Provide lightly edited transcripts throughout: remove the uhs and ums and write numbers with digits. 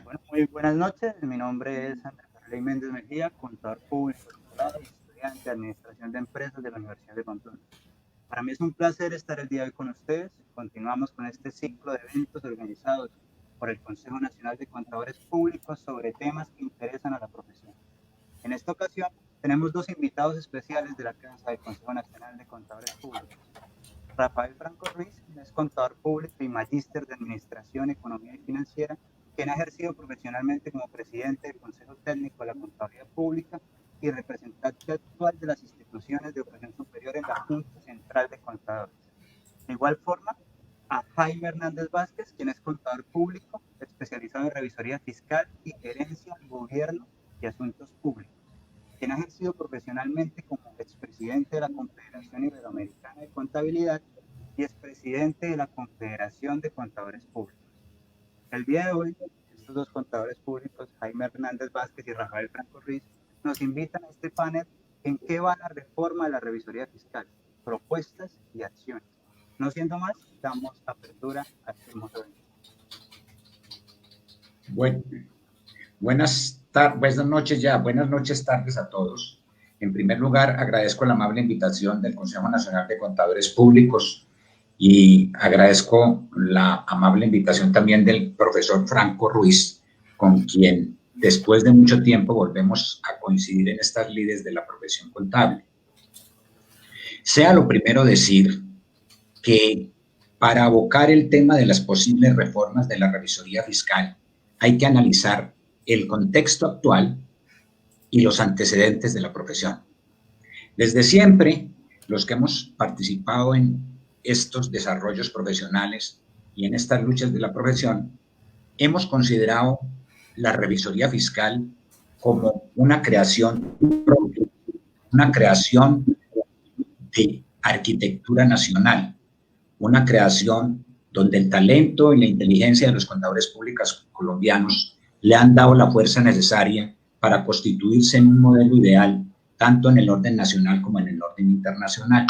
Bueno, muy buenas noches. Mi nombre es Andrés Arley Méndez Mejía, contador público titular y estudiante de Administración de Empresas de la Universidad de Pamplona. Para mí es un placer estar el día de hoy con ustedes. Continuamos con este ciclo de eventos organizados por el Consejo Nacional de Contadores Públicos sobre temas que interesan a la profesión. En esta ocasión tenemos dos invitados especiales de la Casa del Consejo Nacional de Contadores Públicos. Rafael Franco Ruiz es contador público y magíster de Administración, Economía y Financiera, quien ha ejercido profesionalmente como presidente del Consejo Técnico de la Contabilidad Pública y representante actual de las instituciones de educación superior en la Junta Central de Contadores. De igual forma, a Jaime Hernández Vázquez, quien es contador público, especializado en revisoría fiscal y gerencia, gobierno y asuntos públicos, quien ha ejercido profesionalmente como expresidente de la Confederación Iberoamericana de Contabilidad y expresidente de la Confederación de Contadores Públicos. El día de hoy, estos dos contadores públicos, Jaime Hernández Vázquez y Rafael Franco Ruiz, nos invitan a este panel en qué va la reforma de la revisoría fiscal, propuestas y acciones. No siendo más, damos apertura a este hermoso evento. Bueno, buenas noches ya, buenas noches, tardes a todos. En primer lugar, agradezco la amable invitación del Consejo Nacional de Contadores Públicos y agradezco la amable invitación también del profesor Franco Ruiz, con quien después de mucho tiempo volvemos a coincidir en estas lides de la profesión contable. Sea lo primero decir que para abocar el tema de las posibles reformas de la revisoría fiscal hay que analizar el contexto actual y los antecedentes de la profesión. Desde siempre, los que hemos participado en estos desarrollos profesionales y en estas luchas de la profesión, hemos considerado la revisoría fiscal como una creación propia, una creación de arquitectura nacional, una creación donde el talento y la inteligencia de los contadores públicos colombianos le han dado la fuerza necesaria para constituirse en un modelo ideal, tanto en el orden nacional como en el orden internacional.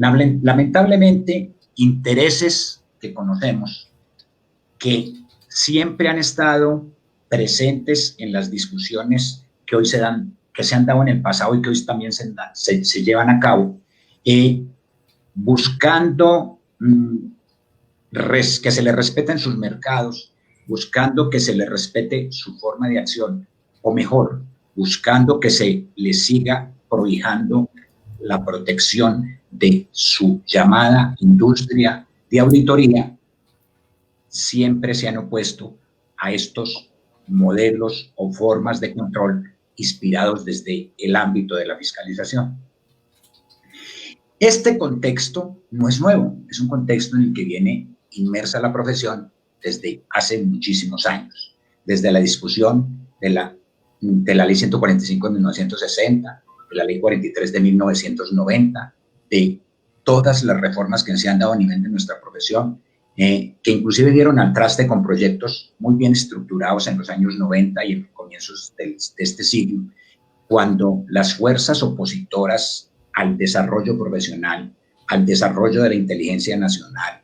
Lamentablemente, intereses que conocemos, que siempre han estado presentes en las discusiones que hoy se han dado en el pasado y que hoy también se llevan a cabo, buscando que se le respeten sus mercados, buscando que se le respete su forma de acción, o mejor, buscando que se le siga prohijando la protección de su llamada industria de auditoría, siempre se han opuesto a estos modelos o formas de control inspirados desde el ámbito de la fiscalización. Este contexto no es nuevo, es un contexto en el que viene inmersa la profesión desde hace muchísimos años, desde la discusión de la Ley 145 de 1960, de la Ley 43 de 1990, de todas las reformas que se han dado a nivel de nuestra profesión, que inclusive dieron al traste con proyectos muy bien estructurados en los años 90 y en los comienzos de este siglo, cuando las fuerzas opositoras al desarrollo profesional, al desarrollo de la inteligencia nacional,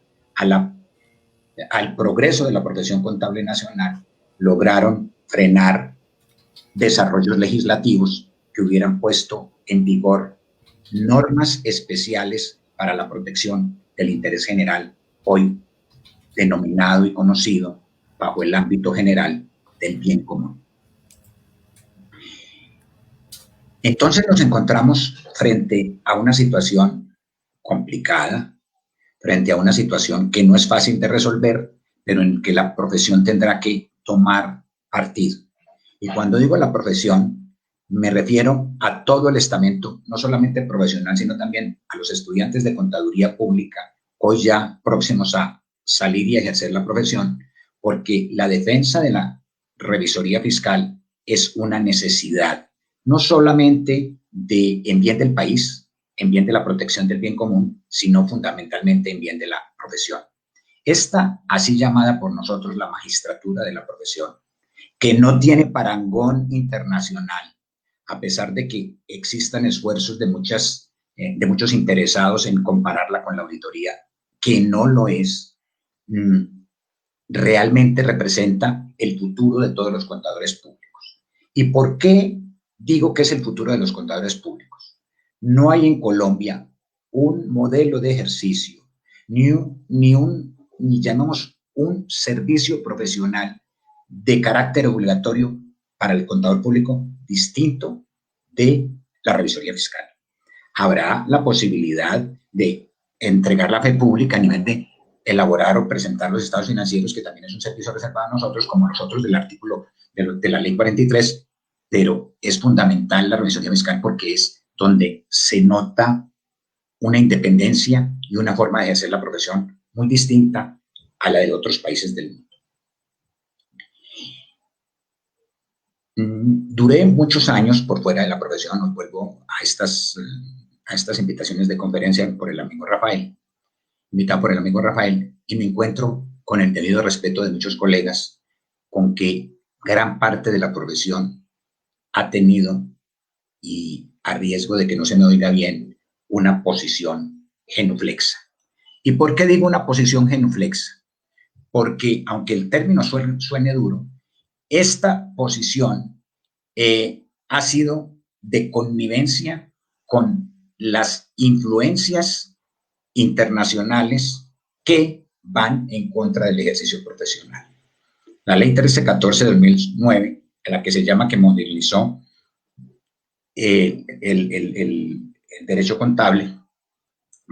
al progreso de la profesión contable nacional, lograron frenar desarrollos legislativos que hubieran puesto en vigor normas especiales para la protección del interés general, hoy denominado y conocido bajo el ámbito general del bien común. Entonces nos encontramos frente a una situación complicada, frente a una situación que no es fácil de resolver, pero en que la profesión tendrá que tomar partido. Y cuando digo la profesión, me refiero a todo el estamento, no solamente profesional, sino también a los estudiantes de contaduría pública, hoy ya próximos a salir y ejercer la profesión, porque la defensa de la revisoría fiscal es una necesidad, no solamente en bien del país, en bien de la protección del bien común, sino fundamentalmente en bien de la profesión. Esta, así llamada por nosotros la magistratura de la profesión, que no tiene parangón internacional, a pesar de que existan esfuerzos de muchos interesados en compararla con la auditoría, que no lo es, realmente representa el futuro de todos los contadores públicos. ¿Y por qué digo que es el futuro de los contadores públicos? No hay en Colombia un modelo de ejercicio, ni llamamos un servicio profesional de carácter obligatorio para el contador público distinto de la revisoría fiscal. Habrá la posibilidad de entregar la fe pública a nivel de elaborar o presentar los estados financieros, que también es un servicio reservado a nosotros, como nosotros del artículo de la ley 43, pero es fundamental la revisoría fiscal porque es donde se nota una independencia y una forma de ejercer la profesión muy distinta a la de otros países del mundo. Duré muchos años por fuera de la profesión, hoy vuelvo a estas invitaciones de conferencia por el amigo Rafael, invitado por el amigo Rafael, y me encuentro con el debido respeto de muchos colegas, con que gran parte de la profesión ha tenido, y a riesgo de que no se me oiga bien, una posición genuflexa. ¿Y por qué digo una posición genuflexa? Porque, aunque el término suene duro, esta posición ha sido de connivencia con las influencias internacionales que van en contra del ejercicio profesional. La ley 1314 de 2009, la que se llama, que modernizó el derecho contable,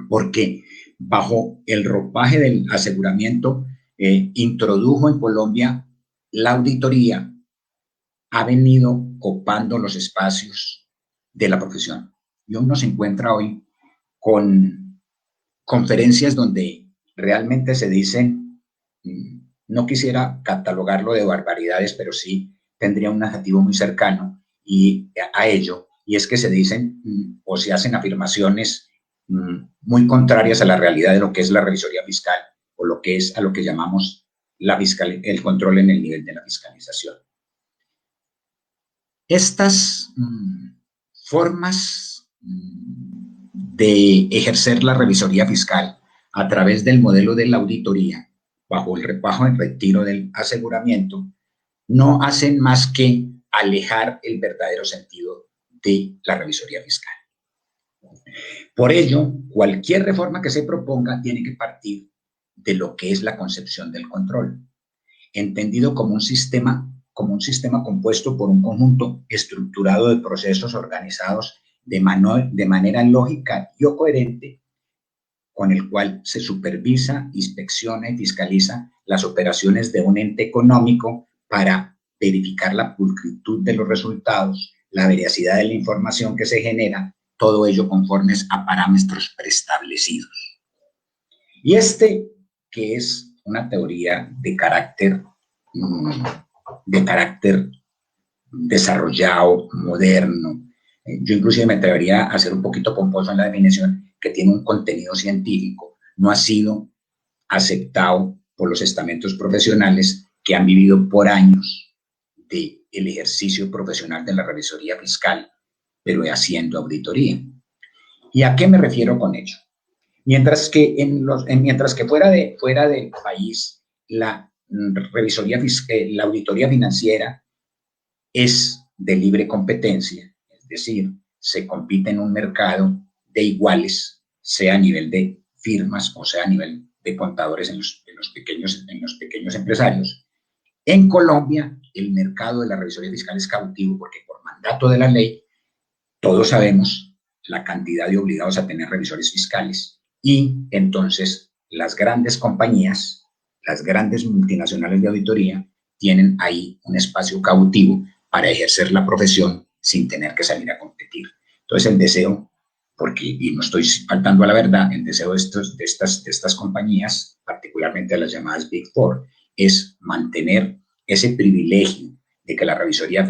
porque bajo el ropaje del aseguramiento introdujo en Colombia la auditoría, ha venido copando los espacios de la profesión. Y uno se encuentra hoy con conferencias donde realmente se dicen, no quisiera catalogarlo de barbaridades, pero sí tendría un adjetivo muy cercano a ello, y es que se dicen o se hacen afirmaciones muy contrarias a la realidad de lo que es la revisoría fiscal, o lo que es a lo que llamamos el control en el nivel de la fiscalización. Estas formas de ejercer la revisoría fiscal a través del modelo de la auditoría, bajo el repago en retiro del aseguramiento, no hacen más que alejar el verdadero sentido de la revisoría fiscal. Por ello, cualquier reforma que se proponga tiene que partir de lo que es la concepción del control, entendido como un sistema compuesto por un conjunto estructurado de procesos organizados de manera lógica y o coherente, con el cual se supervisa, inspecciona y fiscaliza las operaciones de un ente económico para verificar la pulcritud de los resultados, la veracidad de la información que se genera, todo ello conformes a parámetros preestablecidos. Y que es una teoría de carácter desarrollado, moderno, yo inclusive me atrevería a ser un poquito pomposo en la definición, que tiene un contenido científico, no ha sido aceptado por los estamentos profesionales que han vivido por años del ejercicio profesional de la revisoría fiscal, pero haciendo auditoría. ¿Y a qué me refiero con ello? Mientras que fuera del país la auditoría financiera es de libre competencia, es decir, se compite en un mercado de iguales, sea a nivel de firmas o sea a nivel de contadores en los pequeños empresarios. En Colombia, el mercado de la revisoría fiscal es cautivo porque por mandato de la ley, todos sabemos la cantidad de obligados a tener revisores fiscales, y entonces las grandes compañías, las grandes multinacionales de auditoría tienen ahí un espacio cautivo para ejercer la profesión sin tener que salir a competir. Entonces el deseo, y no estoy faltando a la verdad, el deseo de estas compañías, particularmente de las llamadas Big Four, es mantener ese privilegio de que la revisoría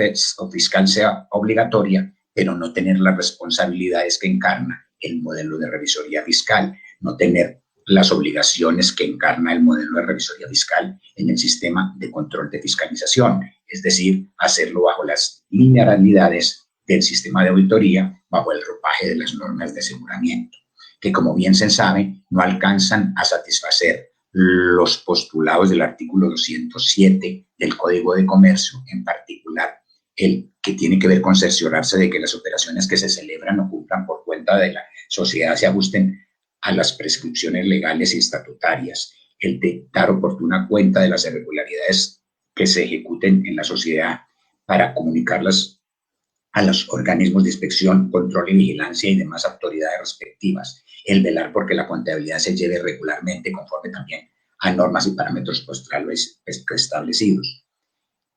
fiscal sea obligatoria, pero no tener las responsabilidades que encarna el modelo de revisoría fiscal, no tener las obligaciones que encarna el modelo de revisoría fiscal en el sistema de control de fiscalización, es decir, hacerlo bajo las linealidades del sistema de auditoría, bajo el ropaje de las normas de aseguramiento, que como bien se sabe, no alcanzan a satisfacer los postulados del artículo 207 del Código de Comercio, en particular el que tiene que ver con cerciorarse de que las operaciones que se celebran o cumplan por cuenta de la sociedad se ajusten a las prescripciones legales y estatutarias, el de dar oportuna cuenta de las irregularidades que se ejecuten en la sociedad para comunicarlas a los organismos de inspección, control y vigilancia y demás autoridades respectivas, el velar porque la contabilidad se lleve regularmente conforme también a normas y parámetros postrales establecidos.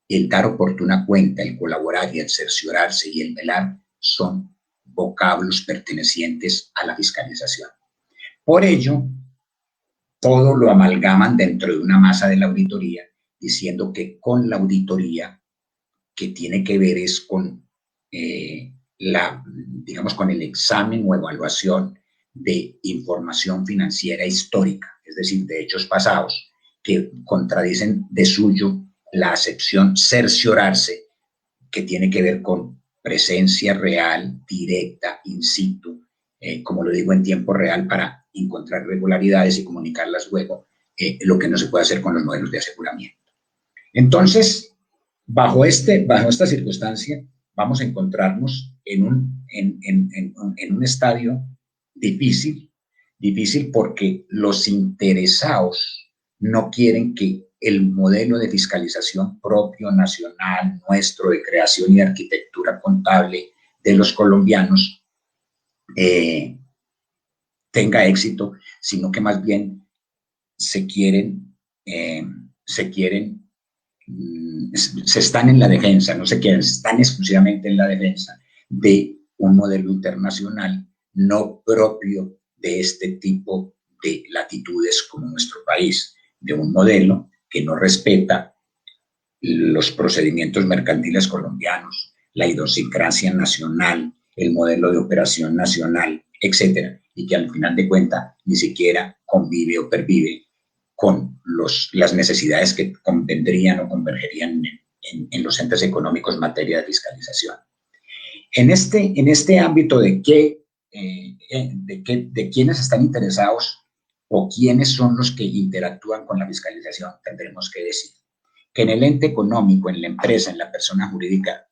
El dar oportuna cuenta, el colaborar y el cerciorarse y el velar son vocablos pertenecientes a la fiscalización. Por ello, todo lo amalgaman dentro de una masa de la auditoría, diciendo que con la auditoría, que tiene que ver es con digamos, con el examen o evaluación de información financiera histórica, es decir, de hechos pasados, que contradicen de suyo la acepción cerciorarse, que tiene que ver con presencia real, directa, in situ, como lo digo, en tiempo real, para encontrar irregularidades y comunicarlas luego, lo que no se puede hacer con los modelos de aseguramiento. Entonces, bajo esta circunstancia, vamos a encontrarnos en un estadio difícil porque los interesados no quieren que el modelo de fiscalización propio, nacional, nuestro, de creación y de arquitectura contable de los colombianos tenga éxito, sino que más bien se están en la defensa, no se quieren, están exclusivamente en la defensa de un modelo internacional no propio de este tipo de latitudes como nuestro país, de un modelo que no respeta los procedimientos mercantiles colombianos, la idiosincrasia nacional, el modelo de operación nacional, etcétera, y que al final de cuentas ni siquiera convive o pervive con las necesidades que convendrían o convergerían en los entes económicos en materia de fiscalización. En este ámbito de quiénes están interesados o quiénes son los que interactúan con la fiscalización, tendremos que decir que en el ente económico, en la empresa, en la persona jurídica,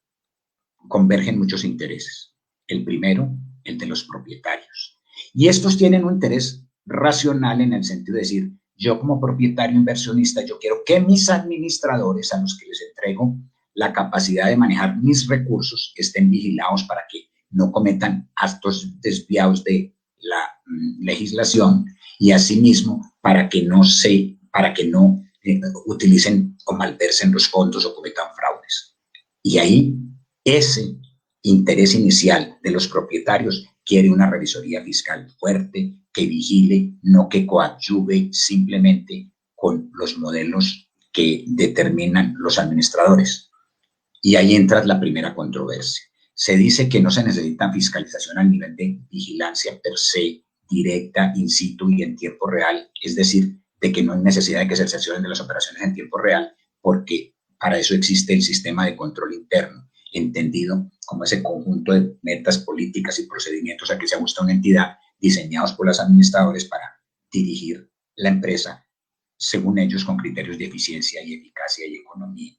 convergen muchos intereses. El primero, el de los propietarios. Y estos tienen un interés racional en el sentido de decir, yo como propietario inversionista, yo quiero que mis administradores a los que les entrego la capacidad de manejar mis recursos estén vigilados para que no cometan actos desviados de la legislación y asimismo para que no utilicen o malversen los fondos o cometan fraudes. Y ahí ese interés inicial de los propietarios quiere una revisoría fiscal fuerte, que vigile, no que coadyuve simplemente con los modelos que determinan los administradores. Y ahí entra la primera controversia. Se dice que no se necesita fiscalización al nivel de vigilancia per se, directa, in situ y en tiempo real, es decir, de que no hay necesidad de que se cercioren de las operaciones en tiempo real, porque para eso existe el sistema de control interno, entendido como ese conjunto de metas políticas y procedimientos a que se ajusta una entidad diseñados por los administradores para dirigir la empresa, según ellos, con criterios de eficiencia y eficacia y economía.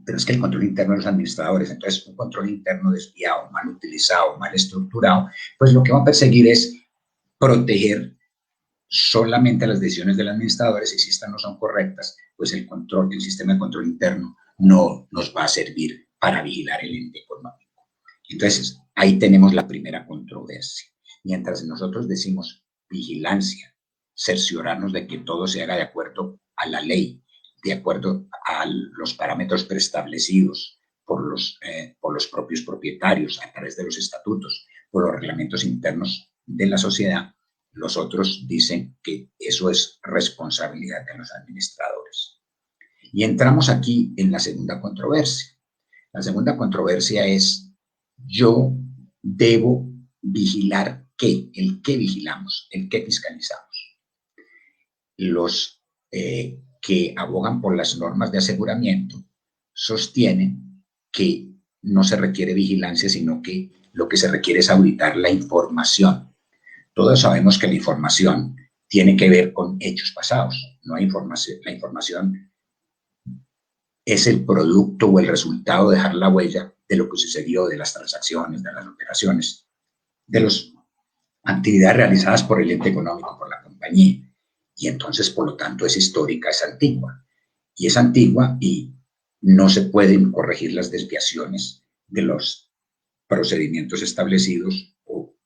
Pero es que el control interno de los administradores, entonces un control interno desviado, mal utilizado, mal estructurado, pues lo que va a perseguir es proteger solamente las decisiones del administrador, y si estas no son correctas, pues el sistema de control interno no nos va a servir para vigilar el ente económico. Entonces, ahí tenemos la primera controversia. Mientras nosotros decimos vigilancia, cerciorarnos de que todo se haga de acuerdo a la ley, de acuerdo a los parámetros preestablecidos por los propios propietarios a través de los estatutos, por los reglamentos internos de la sociedad, los otros dicen que eso es responsabilidad de los administradores. Y entramos aquí en la segunda controversia. La segunda controversia es, yo debo vigilar ¿qué? El qué vigilamos, el qué fiscalizamos. Los que abogan por las normas de aseguramiento sostienen que no se requiere vigilancia, sino que lo que se requiere es auditar la información. Todos sabemos que la información tiene que ver con hechos pasados. No hay información. La información es el producto o el resultado de dejar la huella de lo que sucedió, de las transacciones, de las operaciones, de las actividades realizadas por el ente económico, por la compañía. Y entonces, por lo tanto, es histórica, es antigua. Y es antigua y no se pueden corregir las desviaciones de los procedimientos establecidos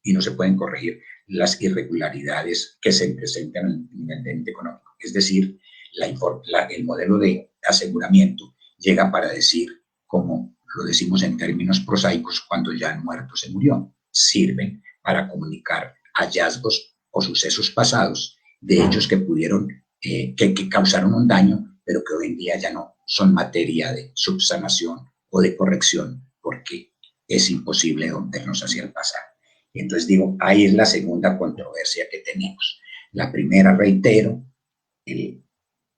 y no se pueden corregir las irregularidades que se presentan en el nivel de ente económico. Es decir, el modelo de aseguramiento llega para decir, como lo decimos en términos prosaicos, cuando ya el muerto se murió. Sirve para comunicar hallazgos o sucesos pasados de hechos que pudieron, que causaron un daño, pero que hoy en día ya no son materia de subsanación o de corrección, porque es imposible volvernos hacia el pasado. Y entonces digo, ahí es la segunda controversia que tenemos. La primera, reitero, el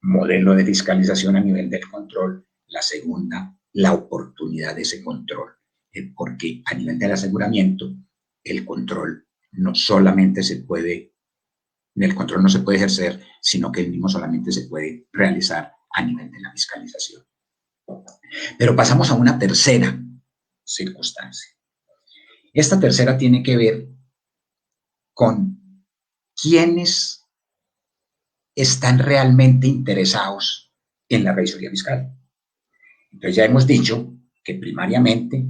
modelo de fiscalización a nivel del control. La segunda, la oportunidad de ese control, porque a nivel del aseguramiento, el control no solamente se puede, el control no se puede ejercer, sino que el mismo solamente se puede realizar a nivel de la fiscalización. Pero pasamos a una tercera circunstancia. Esta tercera tiene que ver con quiénes están realmente interesados en la revisoría fiscal. Entonces ya hemos dicho que primariamente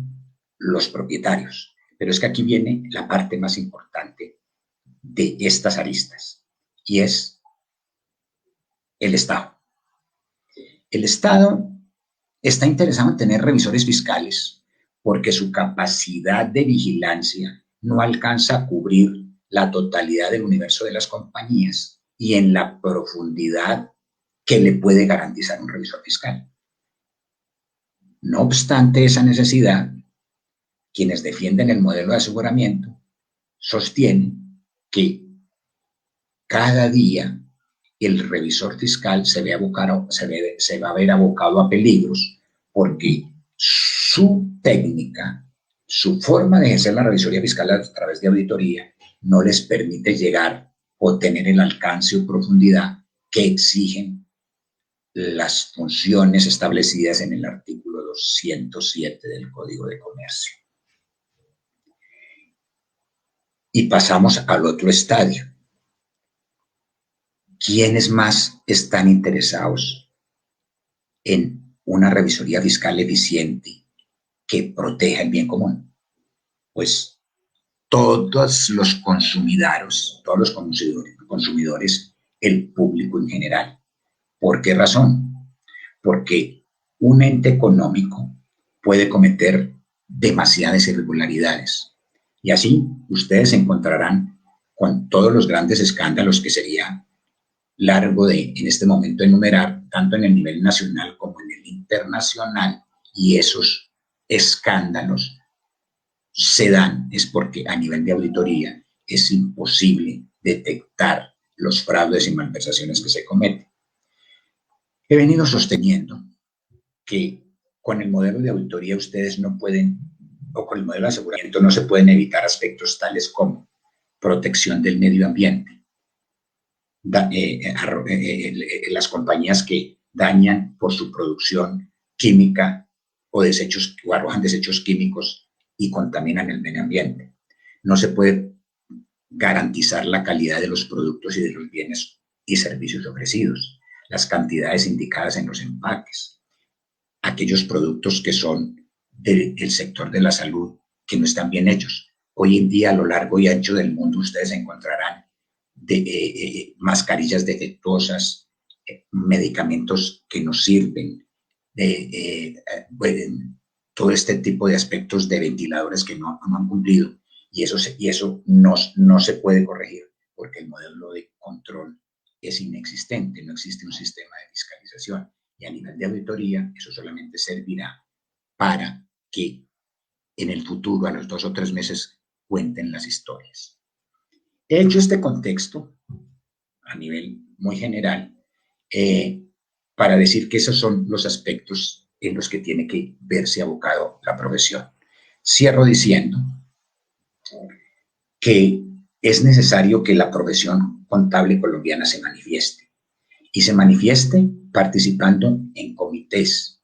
los propietarios, pero es que aquí viene la parte más importante de estas aristas y es el Estado. El Estado está interesado en tener revisores fiscales porque su capacidad de vigilancia no alcanza a cubrir la totalidad del universo de las compañías y en la profundidad que le puede garantizar un revisor fiscal. No obstante esa necesidad, quienes defienden el modelo de aseguramiento sostienen que cada día el revisor fiscal se va a ver abocado a peligros porque su técnica, su forma de ejercer la revisoría fiscal a través de auditoría no les permite llegar o tener el alcance o profundidad que exigen las funciones establecidas en el artículo 207 del Código de Comercio. Y pasamos al otro estadio. ¿Quiénes más están interesados en una revisoría fiscal eficiente que proteja el bien común? Pues todos los consumidores, el público en general. ¿Por qué razón? Porque un ente económico puede cometer demasiadas irregularidades. Y así ustedes se encontrarán con todos los grandes escándalos que sería largo en este momento enumerar, tanto en el nivel nacional como en el internacional, y esos escándalos se dan es porque a nivel de auditoría es imposible detectar los fraudes y malversaciones que se cometen. He venido sosteniendo que con el modelo de auditoría ustedes no pueden, o con el modelo de aseguramiento no se pueden evitar aspectos tales como protección del medio ambiente, las compañías que dañan por su producción química o desechos o arrojan desechos químicos y contaminan el medio ambiente. No se puede garantizar la calidad de los productos y de los bienes y servicios ofrecidos, las cantidades indicadas en los empaques, aquellos productos que son del sector de la salud que no están bien hechos. Hoy en día, a lo largo y ancho del mundo, ustedes encontrarán mascarillas defectuosas, medicamentos que no sirven, todo este tipo de aspectos de ventiladores que no han cumplido. Y eso no se puede corregir porque el modelo de control es inexistente, no existe un sistema de fiscalización. Y a nivel de auditoría, eso solamente servirá para que en el futuro, a los 2 o 3 meses, cuenten las historias. He hecho este contexto a nivel muy general para decir que esos son los aspectos en los que tiene que verse abocado la profesión. Cierro diciendo que es necesario que la profesión contable colombiana se manifieste. Y se manifieste participando en comités,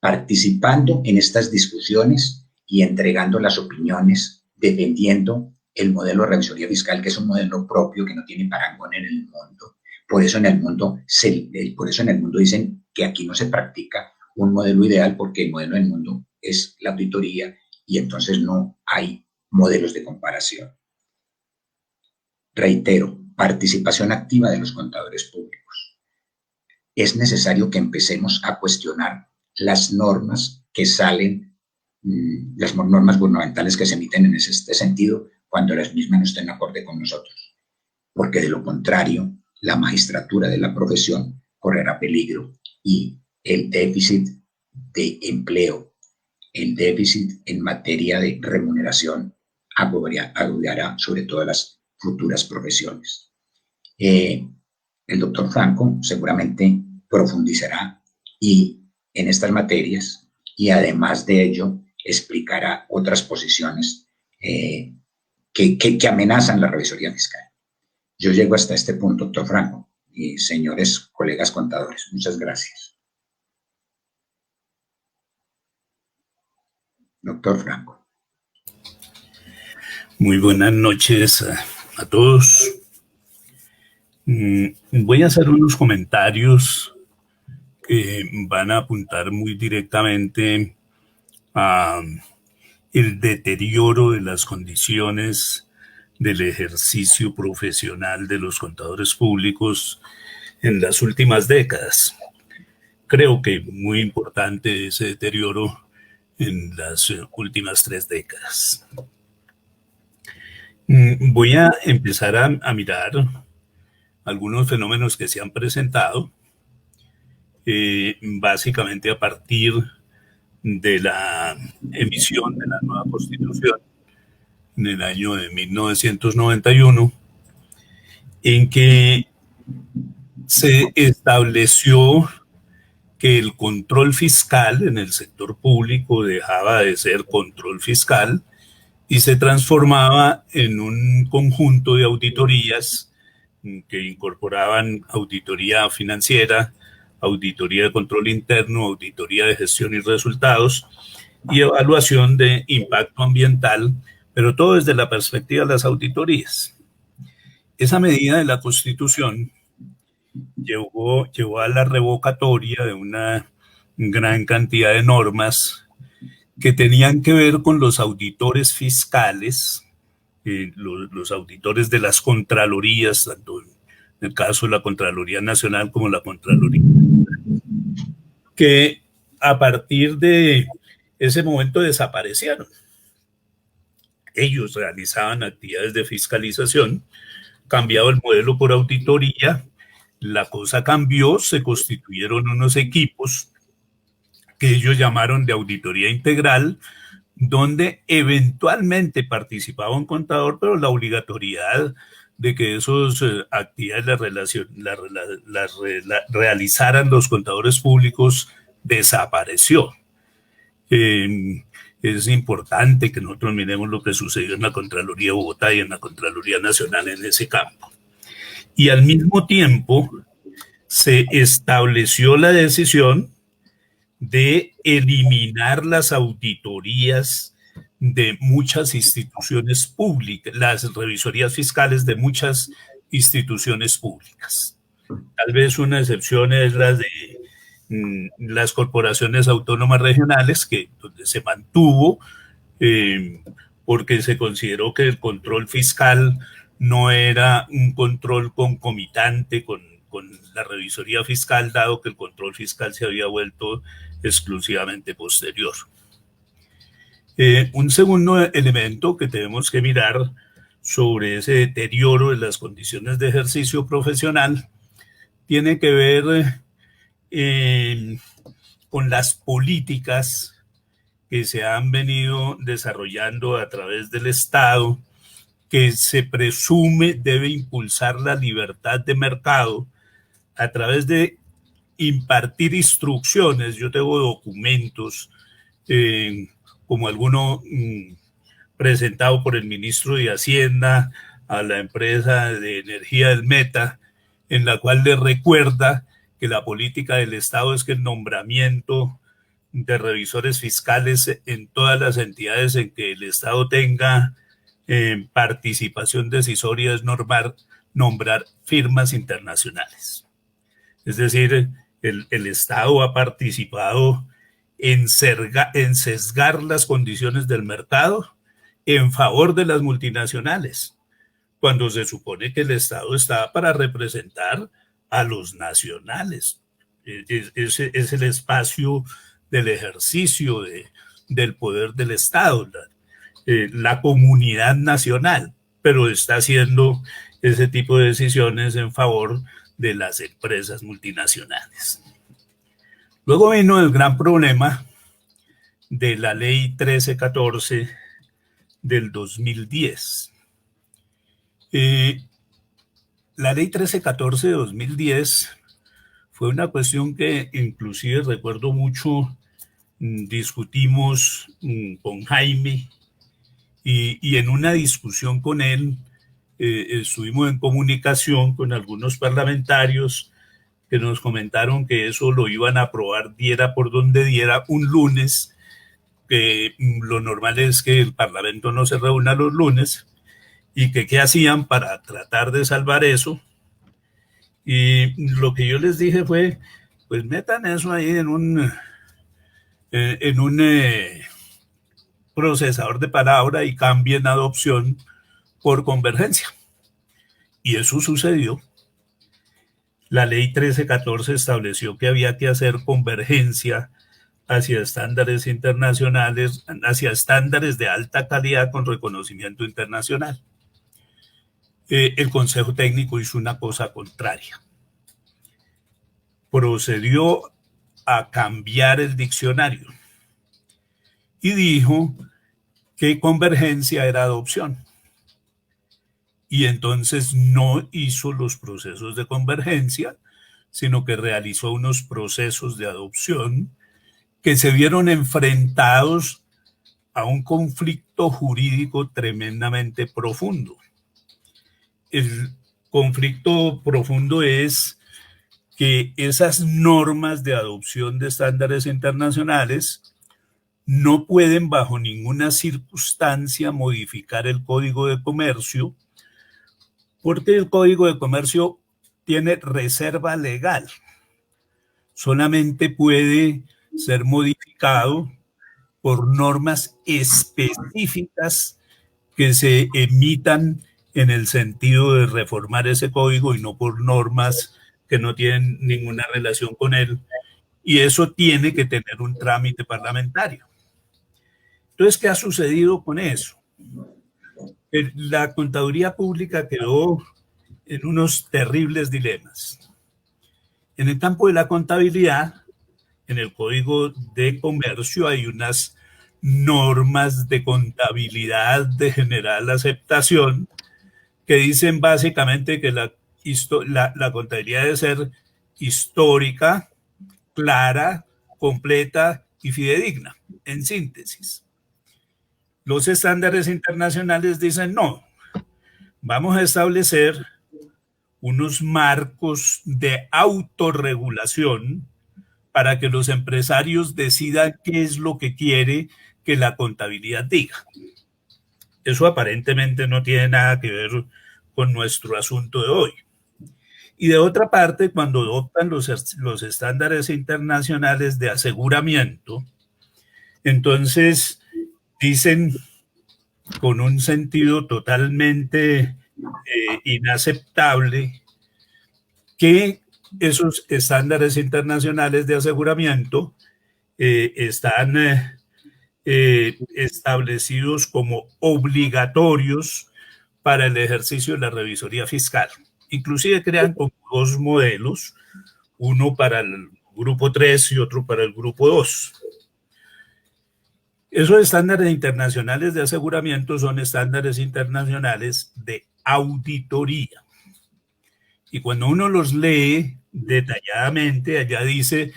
participando en estas discusiones y entregando las opiniones, defendiendo el modelo de revisoría fiscal, que es un modelo propio que no tiene parangón en el mundo. Por eso en el mundo dicen que aquí no se practica un modelo ideal, porque el modelo del mundo es la auditoría y entonces no hay modelos de comparación. Reitero, participación activa de los contadores públicos. Es necesario que empecemos a cuestionar las normas que salen, las normas gubernamentales que se emiten en este sentido, cuando las mismas no estén acorde con nosotros, porque de lo contrario, la magistratura de la profesión correrá peligro y el déficit de empleo, el déficit en materia de remuneración agobiará sobre todo las futuras profesiones. El doctor Franco seguramente profundizará en estas materias y además de ello explicará otras posiciones que amenazan la revisoría fiscal. Yo llego hasta este punto, doctor Franco, y señores colegas contadores. Muchas gracias. Doctor Franco. Muy buenas noches a todos. Voy a hacer unos comentarios que van a apuntar muy directamente a el deterioro de las condiciones del ejercicio profesional de los contadores públicos en las últimas décadas. Creo que muy importante ese deterioro en las últimas 3 décadas. Voy a empezar a mirar algunos fenómenos que se han presentado, básicamente a partir de la emisión de la nueva Constitución en el año de 1991, en que se estableció que el control fiscal en el sector público dejaba de ser control fiscal y se transformaba en un conjunto de auditorías que incorporaban auditoría financiera, auditoría de control interno, auditoría de gestión y resultados y evaluación de impacto ambiental, pero todo desde la perspectiva de las auditorías. Esa medida de la Constitución llevó a la revocatoria de una gran cantidad de normas que tenían que ver con los auditores fiscales, los auditores de las contralorías, tanto en el caso de la Contraloría Nacional como la Contraloría, que a partir de ese momento desaparecieron. Ellos realizaban actividades de fiscalización, cambiado el modelo por auditoría, la cosa cambió, se constituyeron unos equipos que ellos llamaron de auditoría integral, donde eventualmente participaba un contador, pero la obligatoriedad de que esas actividades las realizaran los contadores públicos desapareció. Es importante que nosotros miremos lo que sucedió en la Contraloría de Bogotá y en la Contraloría Nacional en ese campo. Y al mismo tiempo se estableció la decisión de eliminar las auditorías de muchas instituciones públicas, las revisorías fiscales de muchas instituciones públicas. Tal vez una excepción es la de las corporaciones autónomas regionales, donde se mantuvo porque se consideró que el control fiscal no era un control concomitante con la revisoría fiscal, dado que el control fiscal se había vuelto exclusivamente posterior. Un segundo elemento que tenemos que mirar sobre ese deterioro de las condiciones de ejercicio profesional tiene que ver con las políticas que se han venido desarrollando a través del Estado, que se presume debe impulsar la libertad de mercado a través de impartir instrucciones. Yo tengo documentos como alguno presentado por el ministro de Hacienda a la empresa de energía del Meta, en la cual le recuerda que la política del Estado es que el nombramiento de revisores fiscales en todas las entidades en que el Estado tenga participación decisoria es nombrar firmas internacionales. Es decir, el Estado ha participado en sesgar las condiciones del mercado en favor de las multinacionales, cuando se supone que el Estado está para representar a los nacionales. Es el espacio del ejercicio del poder del Estado, la comunidad nacional, pero está haciendo ese tipo de decisiones en favor de las empresas multinacionales. Luego vino el gran problema de la ley 1314 del 2010. La ley 1314 de 2010 fue una cuestión que inclusive recuerdo mucho, discutimos con Jaime y en una discusión con él estuvimos en comunicación con algunos parlamentarios que nos comentaron que eso lo iban a aprobar diera por donde diera un lunes, que lo normal es que el Parlamento no se reúna los lunes, y que qué hacían para tratar de salvar eso. Y lo que yo les dije fue, pues metan eso ahí en un procesador de palabra y cambien adopción por convergencia. Y eso sucedió. La ley 1314 estableció que había que hacer convergencia hacia estándares internacionales, hacia estándares de alta calidad con reconocimiento internacional. El Consejo Técnico hizo una cosa contraria. Procedió a cambiar el diccionario y dijo que convergencia era adopción. Y entonces no hizo los procesos de convergencia, sino que realizó unos procesos de adopción que se vieron enfrentados a un conflicto jurídico tremendamente profundo. El conflicto profundo es que esas normas de adopción de estándares internacionales no pueden bajo ninguna circunstancia modificar el Código de Comercio, porque el Código de Comercio tiene reserva legal. Solamente puede ser modificado por normas específicas que se emitan en el sentido de reformar ese código y no por normas que no tienen ninguna relación con él. Y eso tiene que tener un trámite parlamentario. Entonces, ¿qué ha sucedido con eso? La contaduría pública quedó en unos terribles dilemas. En el campo de la contabilidad, en el Código de Comercio hay unas normas de contabilidad de general aceptación que dicen básicamente que la contabilidad debe ser histórica, clara, completa y fidedigna, en síntesis. Los estándares internacionales dicen no, vamos a establecer unos marcos de autorregulación para que los empresarios decidan qué es lo que quiere que la contabilidad diga. Eso aparentemente no tiene nada que ver con nuestro asunto de hoy. Y de otra parte, cuando adoptan los estándares internacionales de aseguramiento, entonces dicen con un sentido totalmente inaceptable que esos estándares internacionales de aseguramiento están establecidos como obligatorios para el ejercicio de la revisoría fiscal. Inclusive crean como dos modelos, uno para el grupo 3 y otro para el grupo 2. Esos estándares internacionales de aseguramiento son estándares internacionales de auditoría. Y cuando uno los lee detalladamente, allá dice,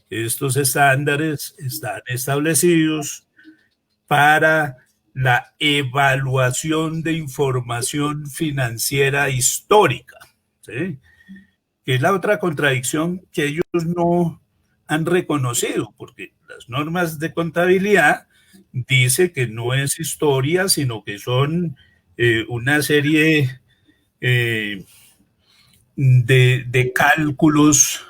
estos estándares están establecidos para la evaluación de información financiera histórica, ¿sí? Que es la otra contradicción que ellos no han reconocido, porque las normas de contabilidad dice que no es historia, sino que son una serie de cálculos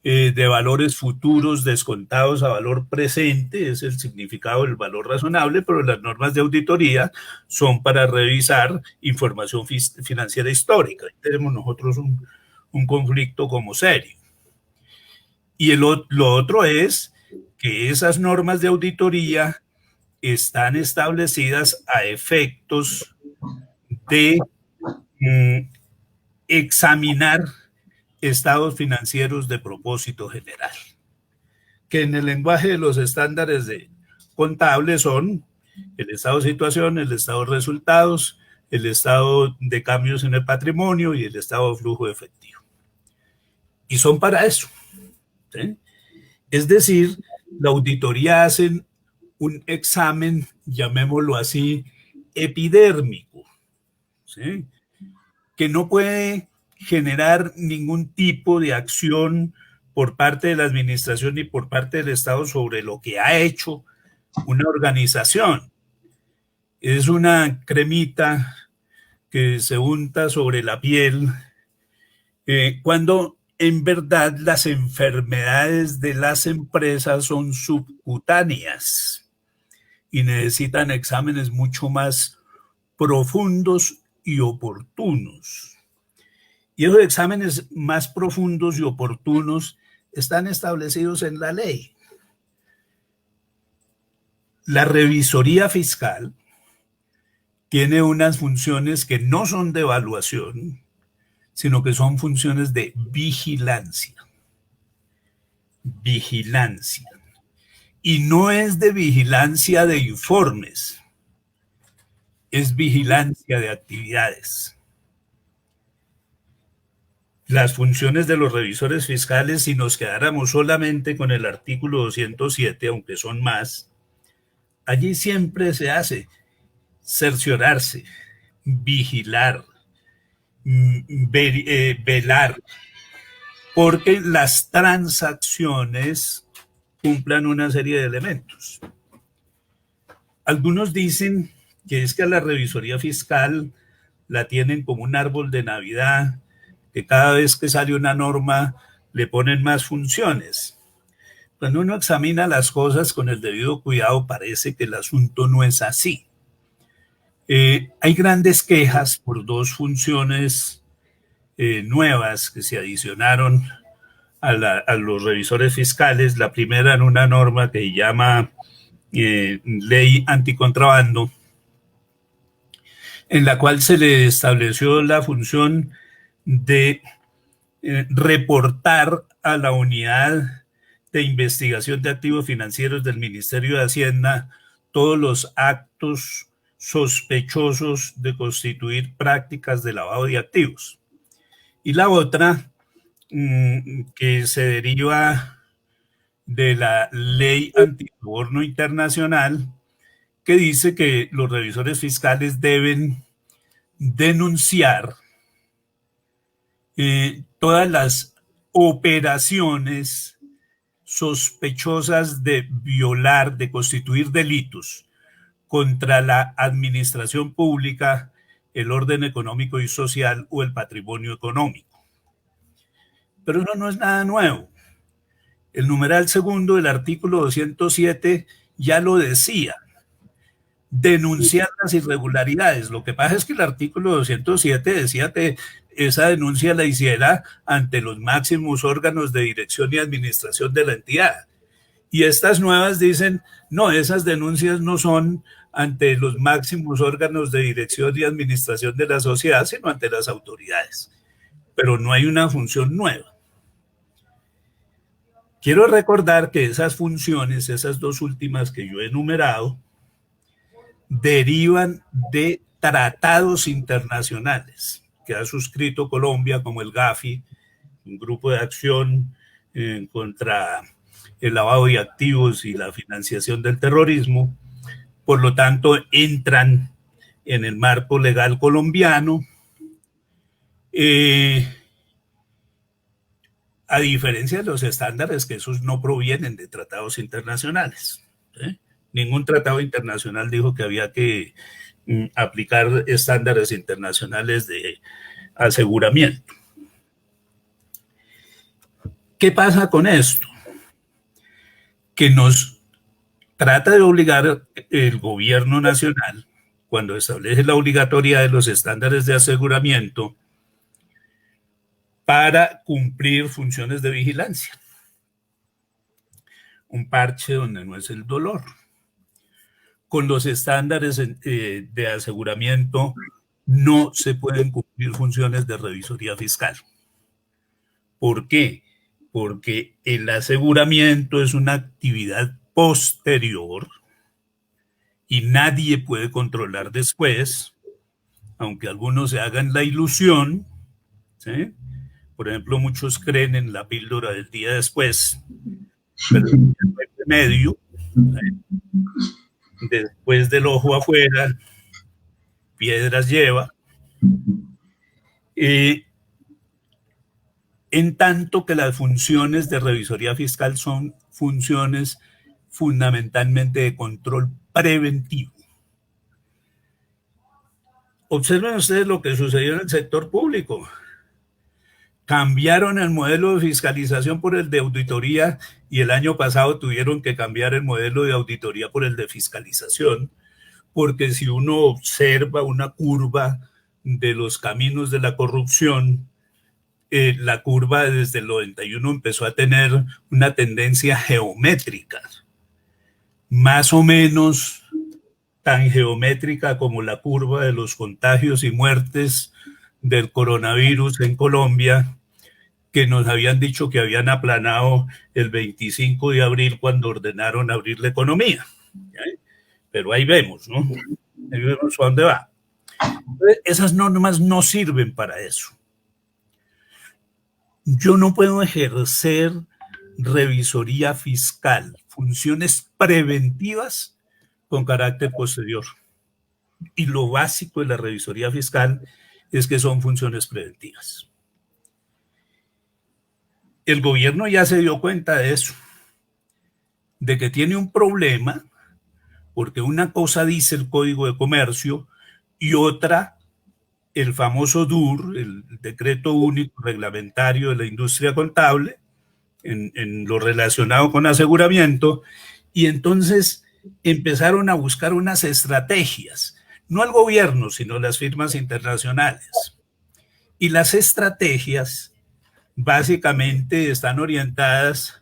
de valores futuros descontados a valor presente, es el significado del valor razonable, pero las normas de auditoría son para revisar información financiera histórica. Ahí tenemos nosotros un conflicto como serio. Y lo otro es que esas normas de auditoría están establecidas a efectos de examinar estados financieros de propósito general, que en el lenguaje de los estándares de contables son el estado de situación, el estado de resultados, el estado de cambios en el patrimonio y el estado de flujo efectivo. Y son para eso, ¿sí? Es decir, la auditoría hace un examen, llamémoslo así, epidérmico, ¿sí? Que no puede generar ningún tipo de acción por parte de la administración ni por parte del Estado sobre lo que ha hecho una organización. Es una cremita que se unta sobre la piel cuando en verdad las enfermedades de las empresas son subcutáneas y necesitan exámenes mucho más profundos y oportunos. Y esos exámenes más profundos y oportunos están establecidos en la ley. La revisoría fiscal tiene unas funciones que no son de evaluación, sino que son funciones de vigilancia. Vigilancia. Y no es de vigilancia de informes, es vigilancia de actividades. Las funciones de los revisores fiscales, si nos quedáramos solamente con el artículo 207, aunque son más, allí siempre se hace cerciorarse, vigilar, velar, porque las transacciones cumplan una serie de elementos. Algunos dicen que es que a la revisoría fiscal la tienen como un árbol de Navidad, que cada vez que sale una norma le ponen más funciones. Cuando uno examina las cosas con el debido cuidado, parece que el asunto no es así. Hay grandes quejas por dos funciones nuevas que se adicionaron a los revisores fiscales. La primera en una norma que se llama Ley Anticontrabando, en la cual se le estableció la función de reportar a la unidad de investigación de activos financieros del Ministerio de Hacienda todos los actos sospechosos de constituir prácticas de lavado de activos. Y la otra, que se deriva de la Ley Antisoborno Internacional, que dice que los revisores fiscales deben denunciar todas las operaciones sospechosas de violar, de constituir delitos contra la administración pública, el orden económico y social o el patrimonio económico. Pero eso no es nada nuevo. El numeral segundo del artículo 207 ya lo decía. Denunciar las irregularidades. Lo que pasa es que el artículo 207 decía que esa denuncia la hiciera ante los máximos órganos de dirección y administración de la entidad. Y estas nuevas dicen, no, esas denuncias no son ante los máximos órganos de dirección y administración de la sociedad, sino ante las autoridades. Pero no hay una función nueva. Quiero recordar que esas funciones, esas dos últimas que yo he enumerado, derivan de tratados internacionales que ha suscrito Colombia, como el GAFI, un grupo de acción contra el lavado de activos y la financiación del terrorismo, por lo tanto entran en el marco legal colombiano, a diferencia de los estándares, que esos no provienen de tratados internacionales. Ningún tratado internacional dijo que había que aplicar estándares internacionales de aseguramiento. ¿Qué pasa con esto? Que nos trata de obligar el gobierno nacional, cuando establece la obligatoriedad de los estándares de aseguramiento, para cumplir funciones de vigilancia. Un parche donde no es el dolor. Con los estándares de aseguramiento no se pueden cumplir funciones de revisoría fiscal. ¿Por qué? Porque el aseguramiento es una actividad posterior y nadie puede controlar después, aunque algunos se hagan la ilusión, ¿sí? Por ejemplo, muchos creen en la píldora del día después, pero no hay remedio. Después del ojo afuera, piedras lleva. En tanto que las funciones de revisoría fiscal son funciones fundamentalmente de control preventivo. Observen ustedes lo que sucedió en el sector público. Cambiaron el modelo de fiscalización por el de auditoría y el año pasado tuvieron que cambiar el modelo de auditoría por el de fiscalización, porque si uno observa una curva de los caminos de la corrupción, la curva desde el 91 empezó a tener una tendencia geométrica, más o menos tan geométrica como la curva de los contagios y muertes del coronavirus en Colombia, que nos habían dicho que habían aplanado el 25 de abril cuando ordenaron abrir la economía. Pero ahí vemos, ¿no? Ahí vemos a dónde va. Esas normas no sirven para eso. Yo no puedo ejercer revisoría fiscal, funciones preventivas con carácter posterior. Y lo básico de la revisoría fiscal es que son funciones preventivas. El gobierno ya se dio cuenta de eso, de que tiene un problema, porque una cosa dice el Código de Comercio y otra, el famoso DUR, el Decreto Único Reglamentario de la Industria Contable, en lo relacionado con aseguramiento, y entonces empezaron a buscar unas estrategias, no el gobierno, sino las firmas internacionales. Y las estrategias básicamente están orientadas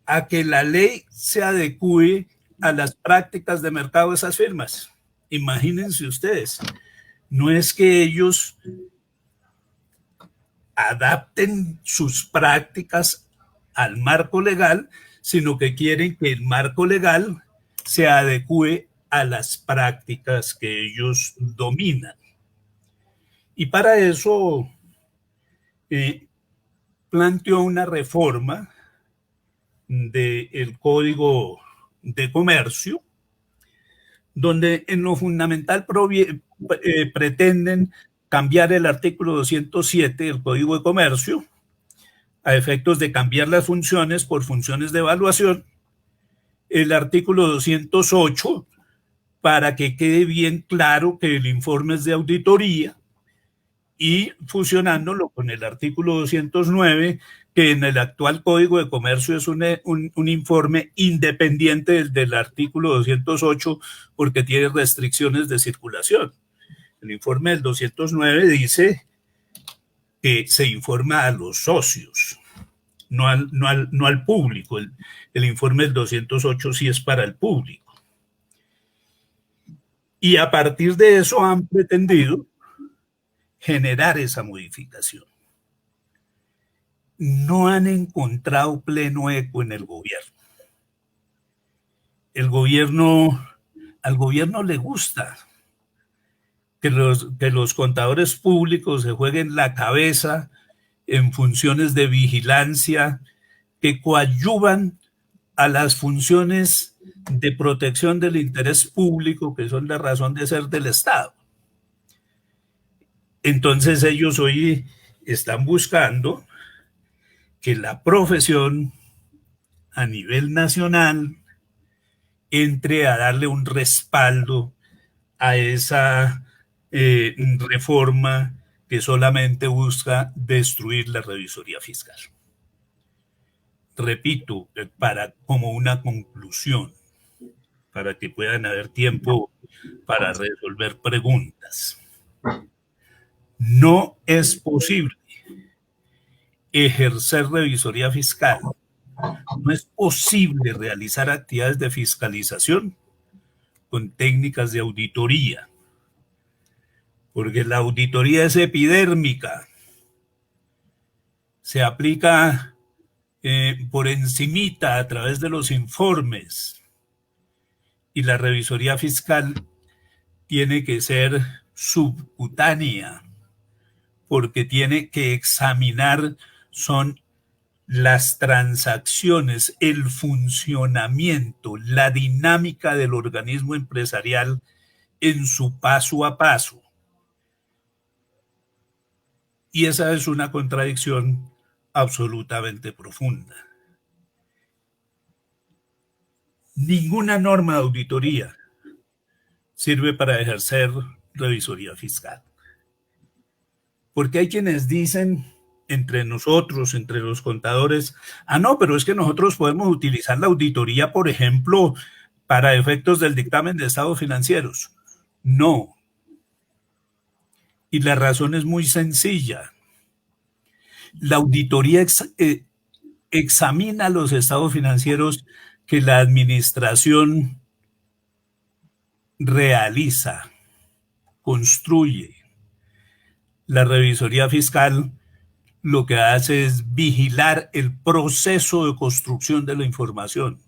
a que la ley se adecue a las prácticas de mercado de esas firmas. Imagínense ustedes, no es que ellos adapten sus prácticas al marco legal, sino que quieren que el marco legal se adecue a las prácticas que ellos dominan. Y para eso planteó una reforma del Código de Comercio, donde en lo fundamental pretenden cambiar el artículo 207 del Código de Comercio a efectos de cambiar las funciones por funciones de evaluación, el artículo 208 para que quede bien claro que el informe es de auditoría, y fusionándolo con el artículo 209, que en el actual Código de Comercio es un informe independiente del artículo 208 porque tiene restricciones de circulación. El informe del 209 dice que se informa a los socios, no al público. El informe del 208 sí es para el público. Y a partir de eso han pretendido generar esa modificación. No han encontrado pleno eco en el gobierno. Al gobierno le gusta que los contadores públicos se jueguen la cabeza en funciones de vigilancia que coadyuvan a las funciones de protección del interés público, que son la razón de ser del Estado. Entonces ellos hoy están buscando que la profesión a nivel nacional entre a darle un respaldo a esa reforma que solamente busca destruir la revisoría fiscal. Repito, como una conclusión, para que puedan haber tiempo para resolver preguntas. No es posible ejercer revisoría fiscal, no es posible realizar actividades de fiscalización con técnicas de auditoría, porque la auditoría es epidérmica, se aplica por encimita a través de los informes, y la revisoría fiscal tiene que ser subcutánea, porque tiene que examinar son las transacciones, el funcionamiento, la dinámica del organismo empresarial en su paso a paso. Y esa es una contradicción absolutamente profunda. Ninguna norma de auditoría sirve para ejercer revisoría fiscal. Porque hay quienes dicen entre nosotros, entre los contadores, no, pero es que nosotros podemos utilizar la auditoría, por ejemplo, para efectos del dictamen de estados financieros. No. Y la razón es muy sencilla. La auditoría examina los estados financieros que la administración realiza, construye. La revisoría fiscal lo que hace es vigilar el proceso de construcción de la información.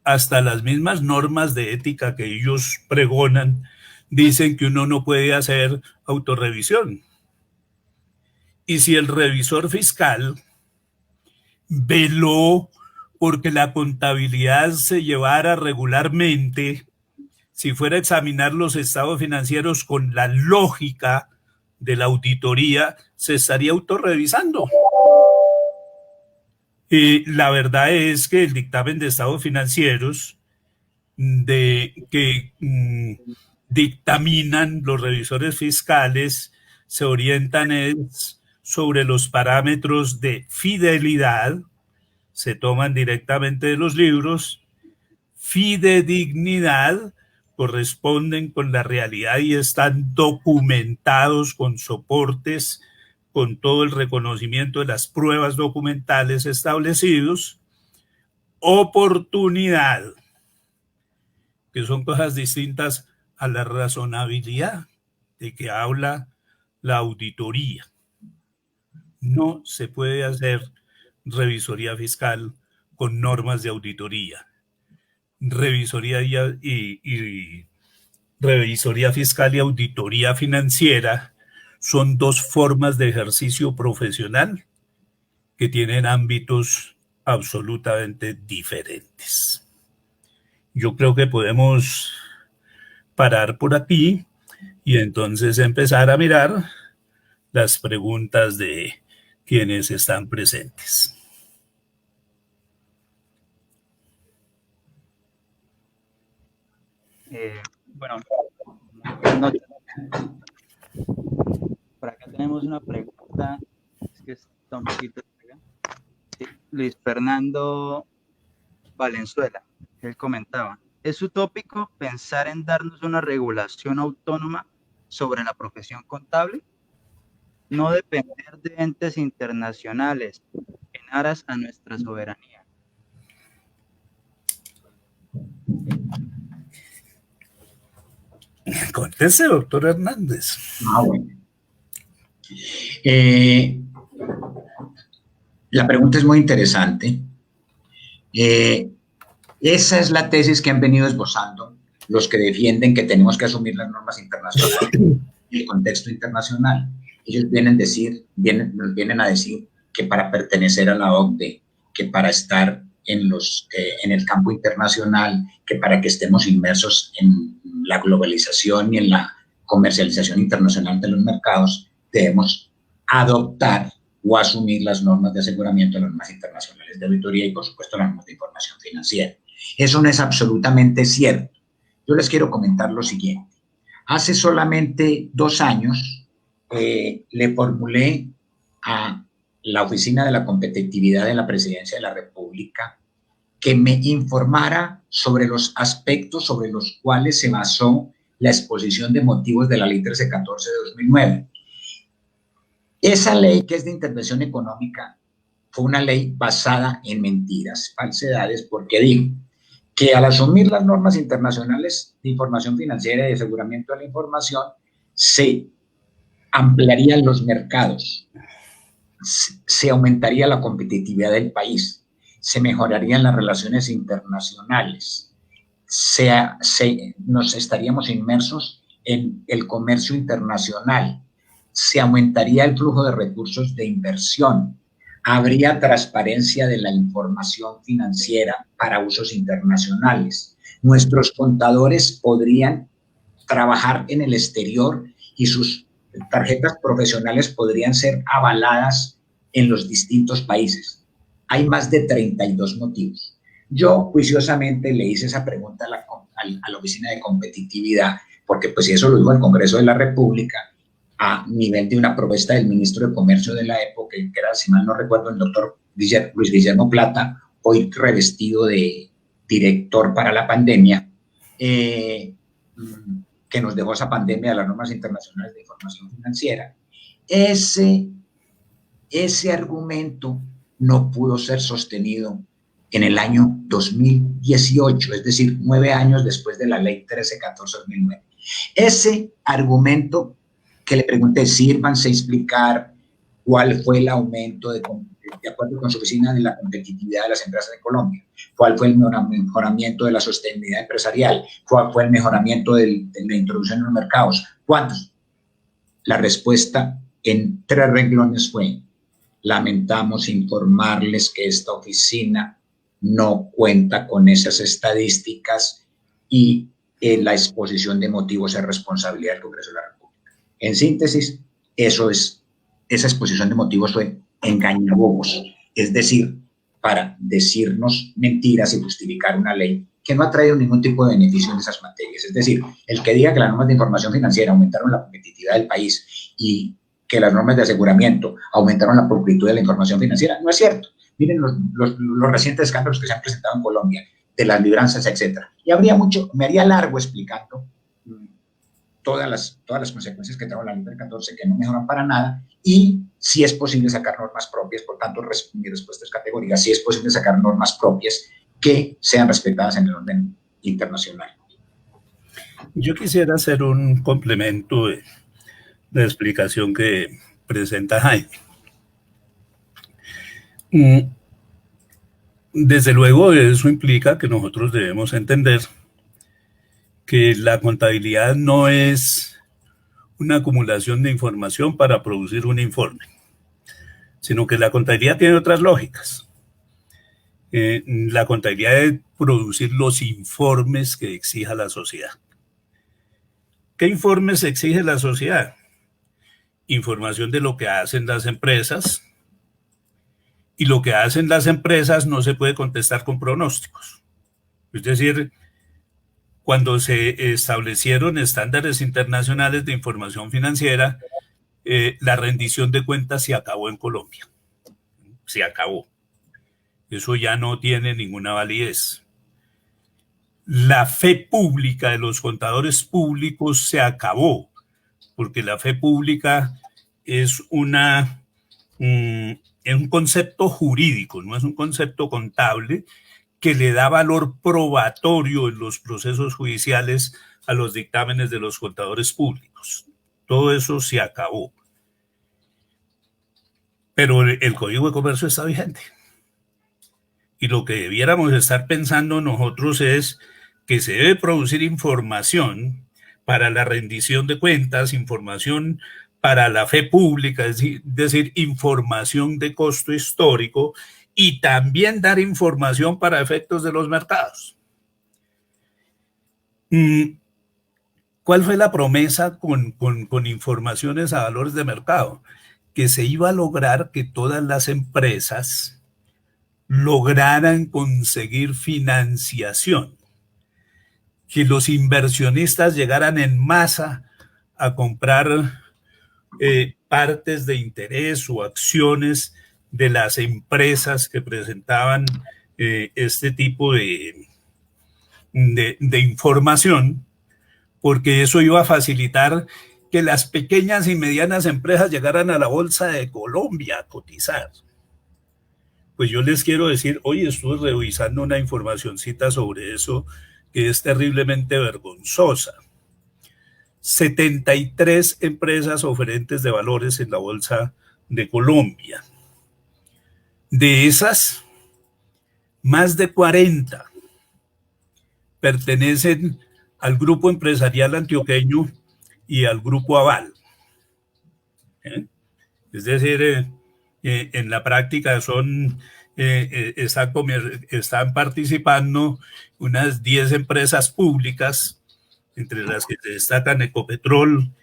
Hasta las mismas normas de ética que ellos pregonan dicen que uno no puede hacer autorrevisión. Y si el revisor fiscal veló porque la contabilidad se llevara regularmente, si fuera a examinar los estados financieros con la lógica de la auditoría, se estaría autorrevisando. La verdad es que el dictamen de estados financieros que dictaminan los revisores fiscales se orientan sobre los parámetros de fidelidad, se toman directamente de los libros, fidedignidad, corresponden con la realidad y están documentados con soportes, con todo el reconocimiento de las pruebas documentales establecidos, oportunidad, que son cosas distintas a la razonabilidad de que habla la auditoría. No se puede hacer revisoría fiscal con normas de auditoría. Revisoría fiscal y auditoría financiera son dos formas de ejercicio profesional que tienen ámbitos absolutamente diferentes. Yo creo que podemos parar por aquí y entonces empezar a mirar las preguntas de quienes están presentes. Bueno, buenas noches. Por acá tenemos una pregunta, es que está un poquito larga. Sí, Luis Fernando Valenzuela, él comentaba, ¿es utópico pensar en darnos una regulación autónoma sobre la profesión contable? No depender de entes internacionales en aras a nuestra soberanía. Conteste, doctor Hernández. Bueno. La pregunta es muy interesante. Esa es la tesis que han venido esbozando los que defienden que tenemos que asumir las normas internacionales y el contexto internacional. Ellos nos vienen a decir que para pertenecer a la OCDE, que para estar en el campo internacional, que para que estemos inmersos en la globalización y en la comercialización internacional de los mercados, debemos adoptar o asumir las normas de aseguramiento, las normas internacionales de auditoría y, por supuesto, las normas de información financiera. Eso no es absolutamente cierto. Yo les quiero comentar lo siguiente. Hace solamente 2 años le formulé a la Oficina de la Competitividad de la Presidencia de la República que me informara sobre los aspectos sobre los cuales se basó la exposición de motivos de la Ley 1314 de 2009. Esa ley, que es de intervención económica, fue una ley basada en mentiras, falsedades, porque digo que al asumir las normas internacionales de información financiera y de aseguramiento de la información, se ampliarían los mercados, se aumentaría la competitividad del país, se mejorarían las relaciones internacionales, nos estaríamos inmersos en el comercio internacional, se aumentaría el flujo de recursos de inversión, habría transparencia de la información financiera para usos internacionales. Nuestros contadores podrían trabajar en el exterior y sus tarjetas profesionales podrían ser avaladas en los distintos países. Hay más de 32 motivos. Yo juiciosamente le hice esa pregunta a la Oficina de Competitividad, porque pues si eso lo dijo el Congreso de la República, a nivel de una propuesta del ministro de Comercio de la época, que era, si mal no recuerdo, el doctor Luis Guillermo Plata, hoy revestido de director para la pandemia, que nos dejó esa pandemia de las normas internacionales de información financiera. Ese argumento no pudo ser sostenido en el año 2018, es decir, 9 años después de la ley 1314-2009. Ese argumento que le pregunté, sírvanse a explicar cuál fue el aumento de acuerdo con su Oficina de la Competitividad de las Empresas de Colombia, cuál fue el mejoramiento de la sostenibilidad empresarial, cuál fue el mejoramiento de la introducción en los mercados, ¿cuántos? La respuesta en 3 renglones fue: lamentamos informarles que esta oficina no cuenta con esas estadísticas y la exposición de motivos es responsabilidad del Congreso de la República. En síntesis, esa exposición de motivos fue engañabobos, es decir, para decirnos mentiras y justificar una ley que no ha traído ningún tipo de beneficio en esas materias. Es decir, el que diga que las normas de información financiera aumentaron la competitividad del país y que las normas de aseguramiento aumentaron la pulcritud de la información financiera, no es cierto. Miren los recientes escándalos que se han presentado en Colombia, de las libranzas, etcétera. Y me haría largo explicando todas las consecuencias que trajo la ley 1314, que no mejoran para nada, y si es posible sacar normas propias. Por tanto, mi respuesta es categórica: si es posible sacar normas propias que sean respetadas en el orden internacional. Yo quisiera hacer un complemento de explicación que presenta Jaime. Desde luego, eso implica que nosotros debemos entender que la contabilidad no es una acumulación de información para producir un informe, sino que la contabilidad tiene otras lógicas. La contabilidad es producir los informes que exija la sociedad. ¿Qué informes exige la sociedad? Información de lo que hacen las empresas, y lo que hacen las empresas no se puede contestar con pronósticos. Es decir, cuando se establecieron estándares internacionales de información financiera, la rendición de cuentas se acabó en Colombia. Se acabó. Eso ya no tiene ninguna validez. La fe pública de los contadores públicos se acabó, porque la fe pública es un concepto jurídico, no es un concepto contable, que le da valor probatorio en los procesos judiciales a los dictámenes de los contadores públicos. Todo eso se acabó. Pero el Código de Comercio está vigente. Y lo que debiéramos estar pensando nosotros es que se debe producir información para la rendición de cuentas, información para la fe pública, es decir, información de costo histórico, y también dar información para efectos de los mercados. ¿Cuál fue la promesa con informaciones a valores de mercado? Que se iba a lograr que todas las empresas lograran conseguir financiación, que los inversionistas llegaran en masa a comprar partes de interés o acciones de las empresas que presentaban este tipo de información, porque eso iba a facilitar que las pequeñas y medianas empresas llegaran a la Bolsa de Colombia a cotizar. Pues yo les quiero decir, hoy estuve revisando una informacioncita sobre eso que es terriblemente vergonzosa. 73 empresas oferentes de valores en la Bolsa de Colombia. De esas, más de 40 pertenecen al grupo empresarial antioqueño y al grupo Aval. Es decir, en la práctica están participando unas 10 empresas públicas, entre las que se destacan Ecopetrol,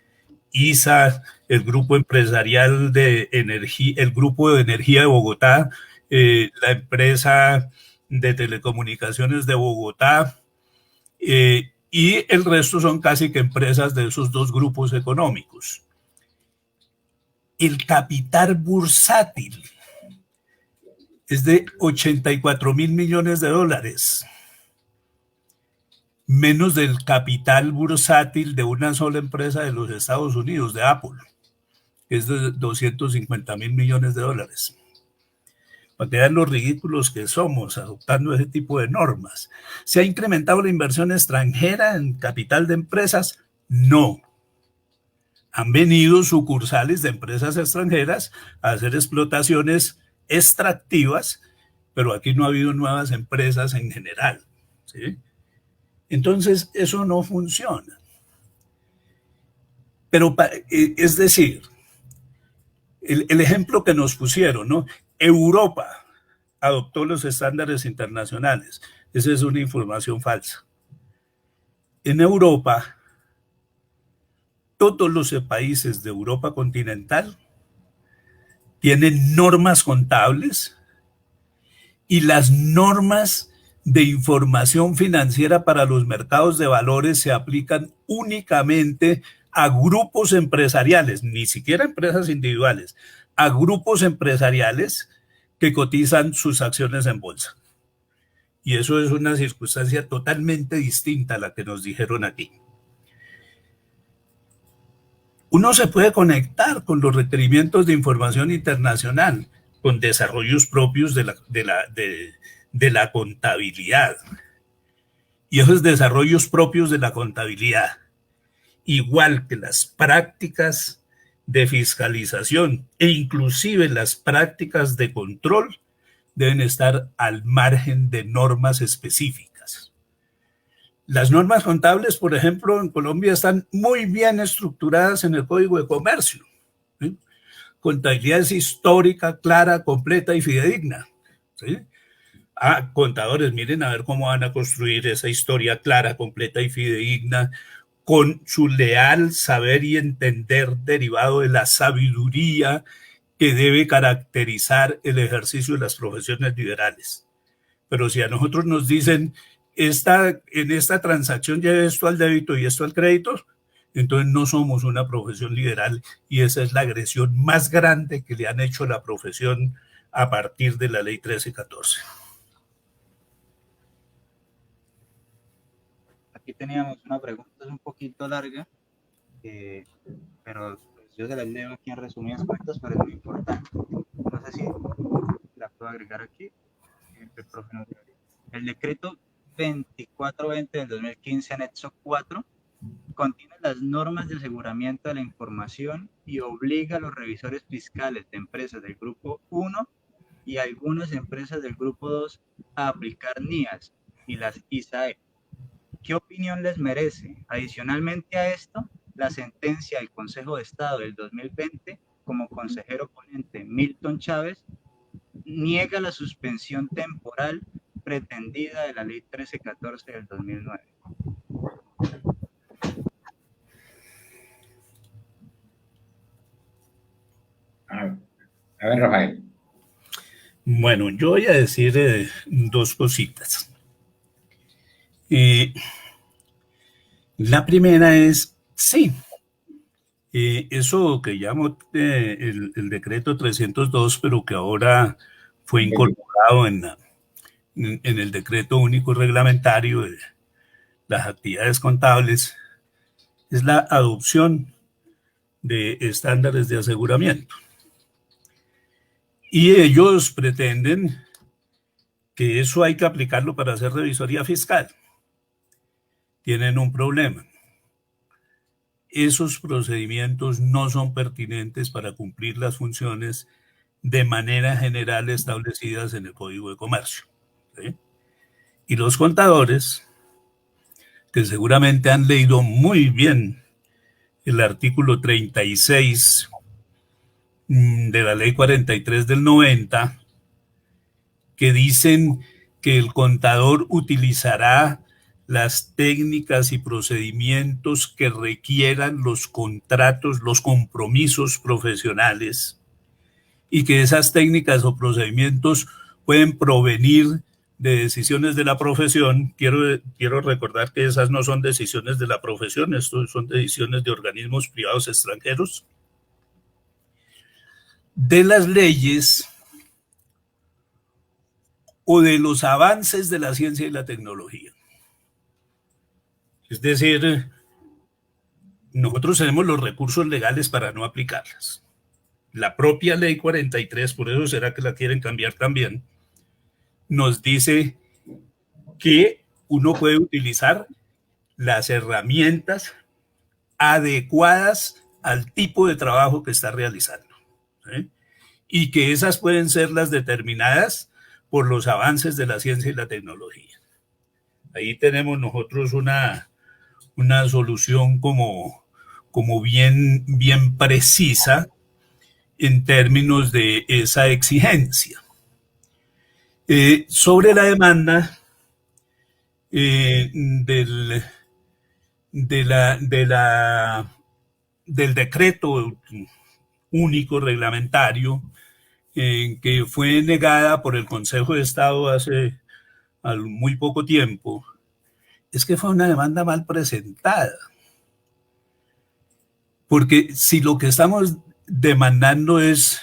ISA, el grupo empresarial de energía, el grupo de energía de Bogotá, la empresa de telecomunicaciones de Bogotá, y el resto son casi que empresas de esos dos grupos económicos. El capital bursátil es de 84.000 millones de dólares, menos del capital bursátil de una sola empresa de los Estados Unidos, de Apple, que es de 250.000 millones de dólares. Para que vean los ridículos que somos adoptando ese tipo de normas. ¿Se ha incrementado la inversión extranjera en capital de empresas? No. Han venido sucursales de empresas extranjeras a hacer explotaciones extractivas, pero aquí no ha habido nuevas empresas en general, ¿sí? Entonces, eso no funciona. Pero, es decir, el ejemplo que nos pusieron, ¿no? Europa adoptó los estándares internacionales. Esa es una información falsa. En Europa, todos los países de Europa continental tienen normas contables y las normas de información financiera para los mercados de valores se aplican únicamente a grupos empresariales, ni siquiera empresas individuales, a grupos empresariales que cotizan sus acciones en bolsa. Y eso es una circunstancia totalmente distinta a la que nos dijeron aquí. Uno se puede conectar con los requerimientos de información internacional, con desarrollos propios de la contabilidad. Y esos desarrollos propios de la contabilidad, igual que las prácticas de fiscalización e inclusive las prácticas de control, deben estar al margen de normas específicas. Las normas contables, por ejemplo, en Colombia están muy bien estructuradas en el Código de Comercio. ¿Sí? Contabilidad es histórica, clara, completa y fidedigna. ¿Sí? Contadores, miren a ver cómo van a construir esa historia clara, completa y fidedigna con su leal saber y entender derivado de la sabiduría que debe caracterizar el ejercicio de las profesiones liberales. Pero si a nosotros nos dicen, en esta transacción lleve esto al débito y esto al crédito, entonces no somos una profesión liberal, y esa es la agresión más grande que le han hecho a la profesión a partir de la ley 1314. Aquí teníamos una pregunta, es un poquito larga, pero pues yo se las leo aquí en resumidas cuentas, pero es muy importante. No sé si la puedo agregar aquí. El decreto 2420 del 2015, anexo 4, contiene las normas de aseguramiento de la información y obliga a los revisores fiscales de empresas del grupo 1 y algunas empresas del grupo 2 a aplicar NIAS y las ISAE. ¿Qué opinión les merece? Adicionalmente a esto, la sentencia del Consejo de Estado del 2020, como consejero ponente Milton Chávez, niega la suspensión temporal pretendida de la Ley 1314 del 2009. A ver, Rafael. Bueno, yo voy a decir dos cositas. La primera es, sí, eso que llamo el decreto 302, pero que ahora fue incorporado en el decreto único reglamentario de las actividades contables, es la adopción de estándares de aseguramiento. Y ellos pretenden que eso hay que aplicarlo para hacer revisoría fiscal. Tienen un problema. Esos procedimientos no son pertinentes para cumplir las funciones de manera general establecidas en el Código de Comercio, ¿sí? Y los contadores, que seguramente han leído muy bien el artículo 36 de la Ley 43 del 90, que dicen que el contador utilizará las técnicas y procedimientos que requieran los contratos, los compromisos profesionales, y que esas técnicas o procedimientos pueden provenir de decisiones de la profesión. Quiero recordar que esas no son decisiones de la profesión, estos son decisiones de organismos privados extranjeros, de las leyes o de los avances de la ciencia y la tecnología. Es decir, nosotros tenemos los recursos legales para no aplicarlas. La propia Ley 43, por eso será que la quieren cambiar también, nos dice que uno puede utilizar las herramientas adecuadas al tipo de trabajo que está realizando, ¿sí? Y que esas pueden ser las determinadas por los avances de la ciencia y la tecnología. Ahí tenemos nosotros una solución como bien precisa en términos de esa exigencia. Sobre la demanda del decreto único reglamentario, que fue negada por el Consejo de Estado hace muy poco tiempo, es que fue una demanda mal presentada. Porque si lo que estamos demandando es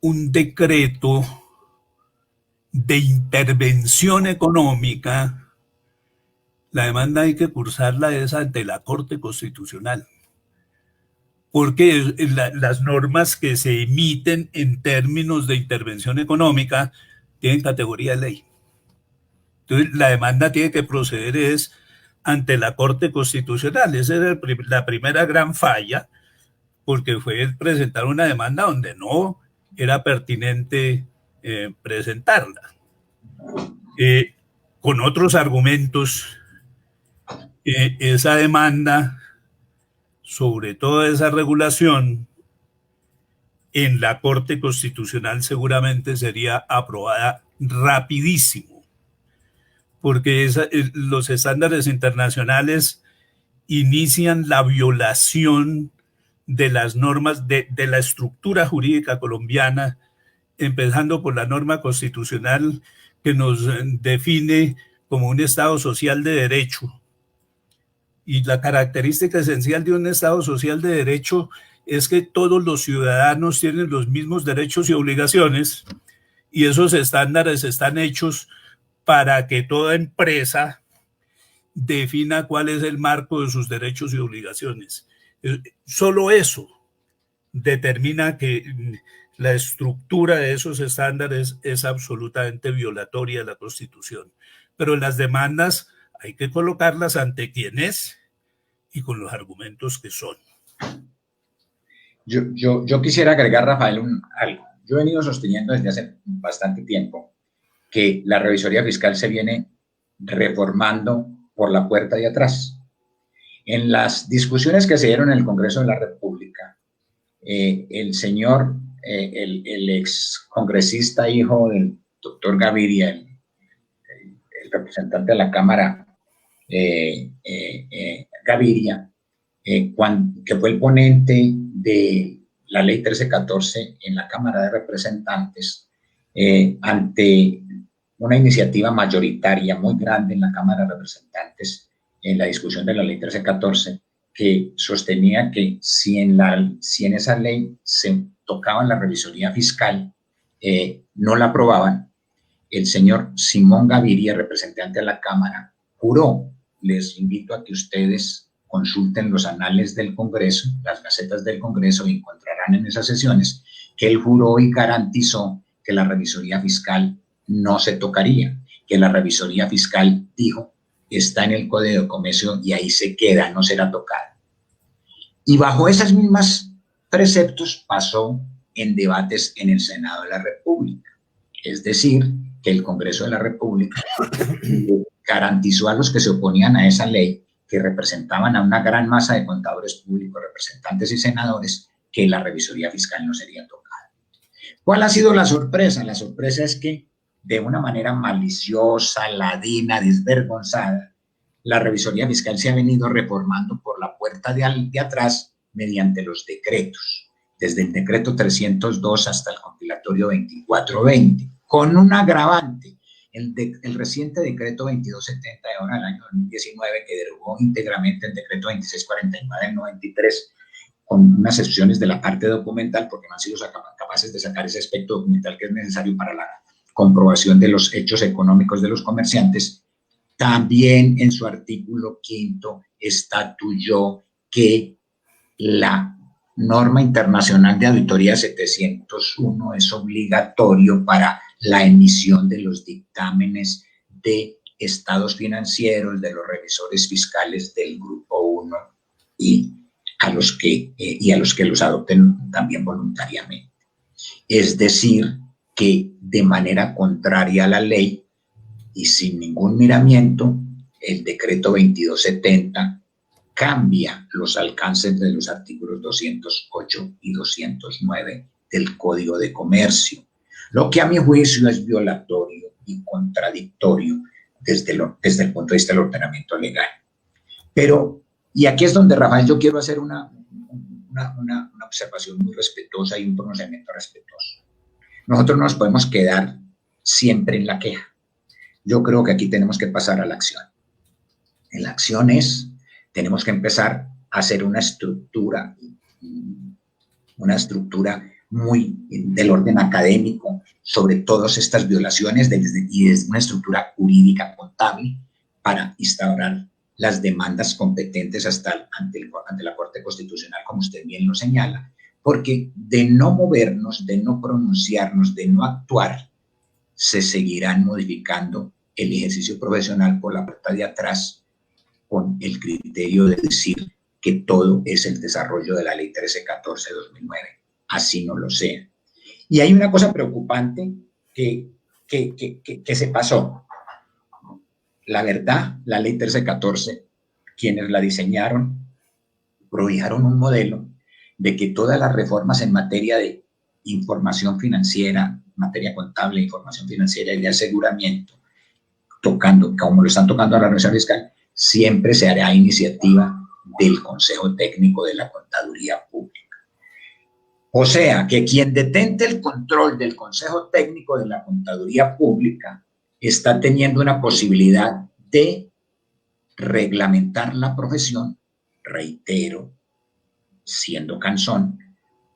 un decreto de intervención económica, la demanda hay que cursarla ante la Corte Constitucional. Porque las normas que se emiten en términos de intervención económica tienen categoría de ley. Entonces, la demanda tiene que proceder ante la Corte Constitucional. Esa era la primera gran falla, porque fue presentar una demanda donde no era pertinente presentarla. Con otros argumentos, esa demanda, sobre todo esa regulación, en la Corte Constitucional seguramente sería aprobada rapidísimo, porque los estándares internacionales inician la violación de las normas de la estructura jurídica colombiana, empezando por la norma constitucional que nos define como un Estado social de derecho. Y la característica esencial de un Estado social de derecho es que todos los ciudadanos tienen los mismos derechos y obligaciones, y esos estándares están hechos para que toda empresa defina cuál es el marco de sus derechos y obligaciones. Solo eso determina que la estructura de esos estándares es absolutamente violatoria de la Constitución. Pero las demandas hay que colocarlas ante quién es y con los argumentos que son. Yo quisiera agregar, Rafael, algo. Yo he venido sosteniendo desde hace bastante tiempo que la revisoría fiscal se viene reformando por la puerta de atrás. En las discusiones que se dieron en el Congreso de la República, el señor el ex congresista hijo del doctor Gaviria, el representante de la Cámara, Gaviria, que fue el ponente de la ley 1314 en la Cámara de Representantes, ante una iniciativa mayoritaria muy grande en la Cámara de Representantes en la discusión de la ley 1314, que sostenía que si en esa ley se tocaba la revisoría fiscal, no la aprobaban. El señor Simón Gaviria, representante de la Cámara, juró. Les invito a que ustedes consulten los anales del Congreso, las gacetas del Congreso, y encontrarán en esas sesiones que él juró y garantizó que la revisoría fiscal no se tocaría, que la revisoría fiscal, dijo, está en el Código de Comercio y ahí se queda, no será tocada. Y bajo esas mismas preceptos pasó en debates en el Senado de la República. Es decir, que el Congreso de la República garantizó a los que se oponían a esa ley, que representaban a una gran masa de contadores públicos, representantes y senadores, que la revisoría fiscal no sería tocada. ¿Cuál ha sido la sorpresa? La sorpresa es que de una manera maliciosa, ladina, desvergonzada, la revisoría fiscal se ha venido reformando por la puerta de atrás mediante los decretos, desde el decreto 302 hasta el compilatorio 2420, con un agravante, el reciente decreto 2270 de ahora del año 2019, que derogó íntegramente el decreto 2649 del 93, con unas excepciones de la parte documental, porque no han sido capaces de sacar ese aspecto documental que es necesario para la comprobación de los hechos económicos de los comerciantes. También en su artículo 5 estatuyó que la norma internacional de auditoría 701 es obligatorio para la emisión de los dictámenes de estados financieros de los revisores fiscales del Grupo 1 y a los que los adopten también voluntariamente. Es decir, que de manera contraria a la ley y sin ningún miramiento, el decreto 2270 cambia los alcances de los artículos 208 y 209 del Código de Comercio, lo que a mi juicio es violatorio y contradictorio desde el punto de vista del ordenamiento legal. Pero, y aquí es donde, Rafael, yo quiero hacer una observación muy respetuosa y un pronunciamiento respetuoso. Nosotros no nos podemos quedar siempre en la queja. Yo creo que aquí tenemos que pasar a la acción. En la acción tenemos que empezar a hacer una estructura muy del orden académico sobre todas estas violaciones y desde una estructura jurídica contable para instaurar las demandas competentes ante la Corte Constitucional, como usted bien lo señala, porque de no movernos, de no pronunciarnos, de no actuar, se seguirán modificando el ejercicio profesional por la puerta de atrás con el criterio de decir que todo es el desarrollo de la Ley 1314 de 2009. Así no lo sea. Y hay una cosa preocupante que se pasó. La verdad, la Ley 1314, quienes la diseñaron, prohibieron un modelo de que todas las reformas en materia de información financiera, materia contable, información financiera y de aseguramiento, como lo están tocando a la Revisoría Fiscal, siempre se hará iniciativa del Consejo Técnico de la Contaduría Pública. O sea, que quien detente el control del Consejo Técnico de la Contaduría Pública está teniendo una posibilidad de reglamentar la profesión, reitero, siendo cansón,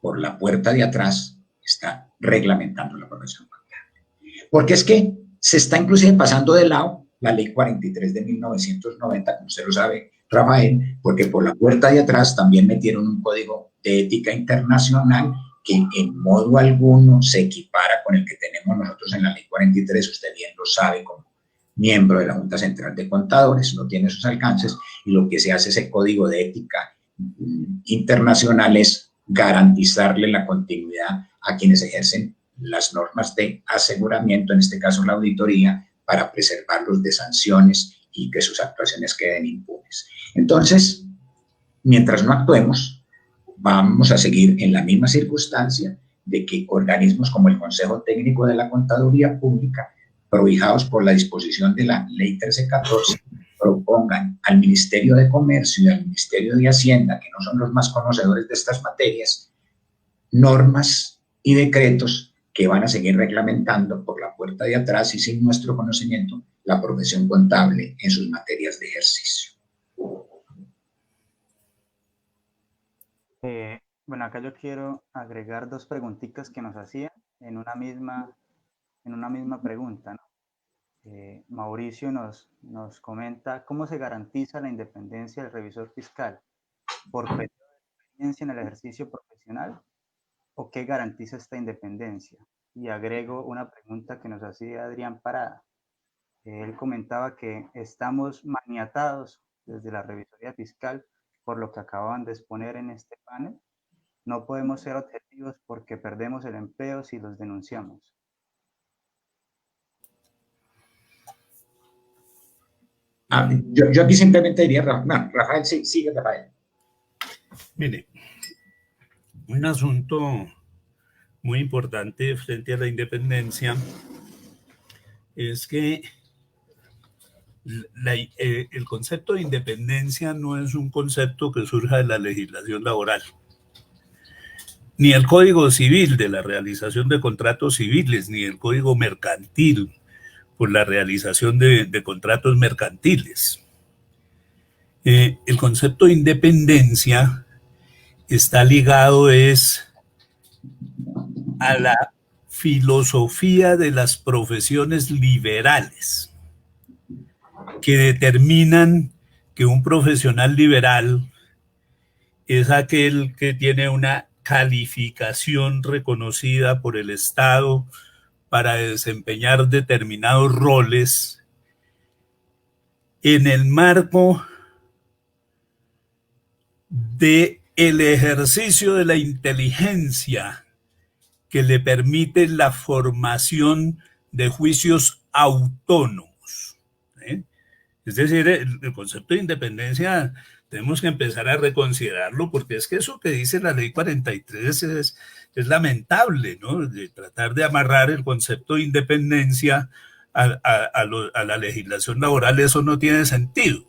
por la puerta de atrás está reglamentando la profesión contable. Porque es que se está inclusive pasando de lado la Ley 43 de 1990, como usted lo sabe, Rafael, porque por la puerta de atrás también metieron un código de ética internacional que en modo alguno se equipara con el que tenemos nosotros en la Ley 43, usted bien lo sabe como miembro de la Junta Central de Contadores, no tiene sus alcances, y lo que se hace ese código de ética internacional es garantizarle la continuidad a quienes ejercen las normas de aseguramiento, en este caso la auditoría, para preservarlos de sanciones y que sus actuaciones queden impunes. Entonces, mientras no actuemos, vamos a seguir en la misma circunstancia de que organismos como el Consejo Técnico de la Contaduría Pública, prohijados por la disposición de la Ley 1314, propongan al Ministerio de Comercio y al Ministerio de Hacienda, que no son los más conocedores de estas materias, normas y decretos que van a seguir reglamentando por la puerta de atrás y sin nuestro conocimiento la profesión contable en sus materias de ejercicio. Bueno, acá yo quiero agregar dos preguntitas que nos hacían en una misma pregunta, ¿no? Mauricio nos comenta cómo se garantiza la independencia del revisor fiscal por periodo de experiencia en el ejercicio profesional o qué garantiza esta independencia. Y agrego una pregunta que nos hacía Adrián Parada. Él comentaba que estamos maniatados desde la revisoría fiscal por lo que acababan de exponer en este panel. No podemos ser objetivos porque perdemos el empleo si los denunciamos. Yo aquí simplemente diría, Rafael, sí, sigue, Rafael. Mire, un asunto muy importante frente a la independencia es que el concepto de independencia no es un concepto que surja de la legislación laboral, ni el Código Civil de la realización de contratos civiles, ni el Código Mercantil por la realización de contratos mercantiles. El concepto de independencia está ligado a la filosofía de las profesiones liberales, que determinan que un profesional liberal es aquel que tiene una calificación reconocida por el Estado para desempeñar determinados roles en el marco del ejercicio de la inteligencia que le permite la formación de juicios autónomos. Es decir, el concepto de independencia tenemos que empezar a reconsiderarlo, porque es que eso que dice la ley 43 es lamentable, ¿no? De tratar de amarrar el concepto de independencia a la legislación laboral, eso no tiene sentido.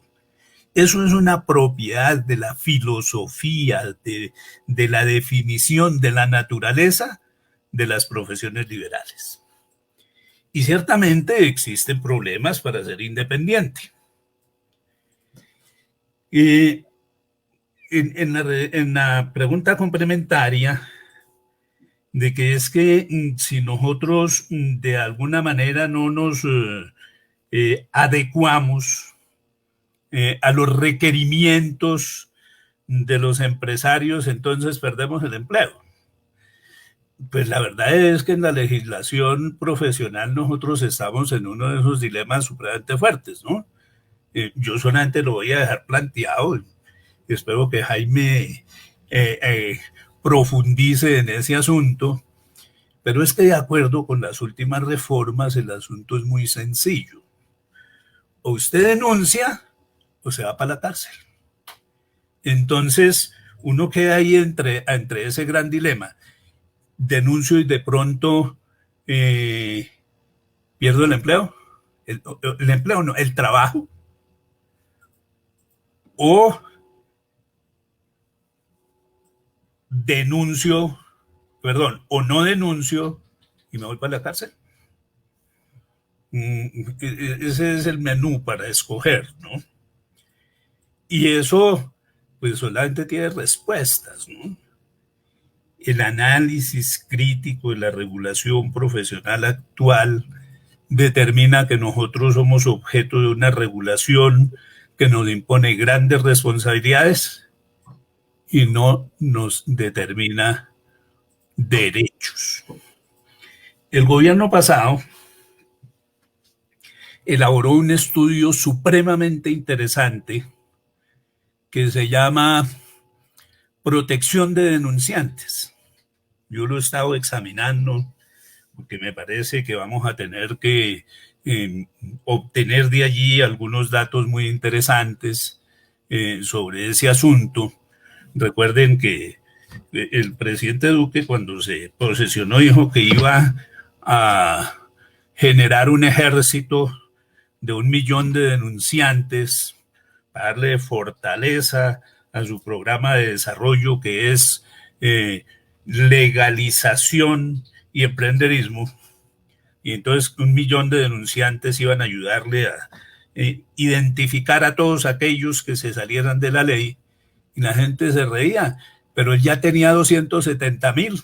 Eso es una propiedad de la filosofía, de la definición de la naturaleza de las profesiones liberales. Y ciertamente existen problemas para ser independiente. En la pregunta complementaria de que es que si nosotros de alguna manera no nos adecuamos a los requerimientos de los empresarios, entonces perdemos el empleo. Pues la verdad es que en la legislación profesional nosotros estamos en uno de esos dilemas supremamente fuertes, ¿no? Yo solamente lo voy a dejar planteado y espero que Jaime profundice en ese asunto, pero es que de acuerdo con las últimas reformas el asunto es muy sencillo. O usted denuncia o se va para la cárcel. Entonces uno queda ahí entre ese gran dilema. Denuncio y de pronto pierdo el empleo. El empleo no, el trabajo. O denuncio, o no denuncio y me voy para la cárcel. Ese es el menú para escoger, ¿no? Y eso, pues solamente tiene respuestas, ¿no? El análisis crítico de la regulación profesional actual determina que nosotros somos objeto de una regulación que nos impone grandes responsabilidades y no nos determina derechos. El gobierno pasado elaboró un estudio supremamente interesante que se llama Protección de Denunciantes. Yo lo he estado examinando porque me parece que vamos a tener que obtener de allí algunos datos muy interesantes sobre ese asunto. Recuerden que el presidente Duque, cuando se posesionó, dijo que iba a generar un ejército de 1 millón de denunciantes para darle fortaleza a su programa de desarrollo, que es legalización y emprenderismo. Y entonces 1 millón de denunciantes iban a ayudarle a identificar a todos aquellos que se salieran de la ley, y la gente se reía, pero él ya tenía 270,000,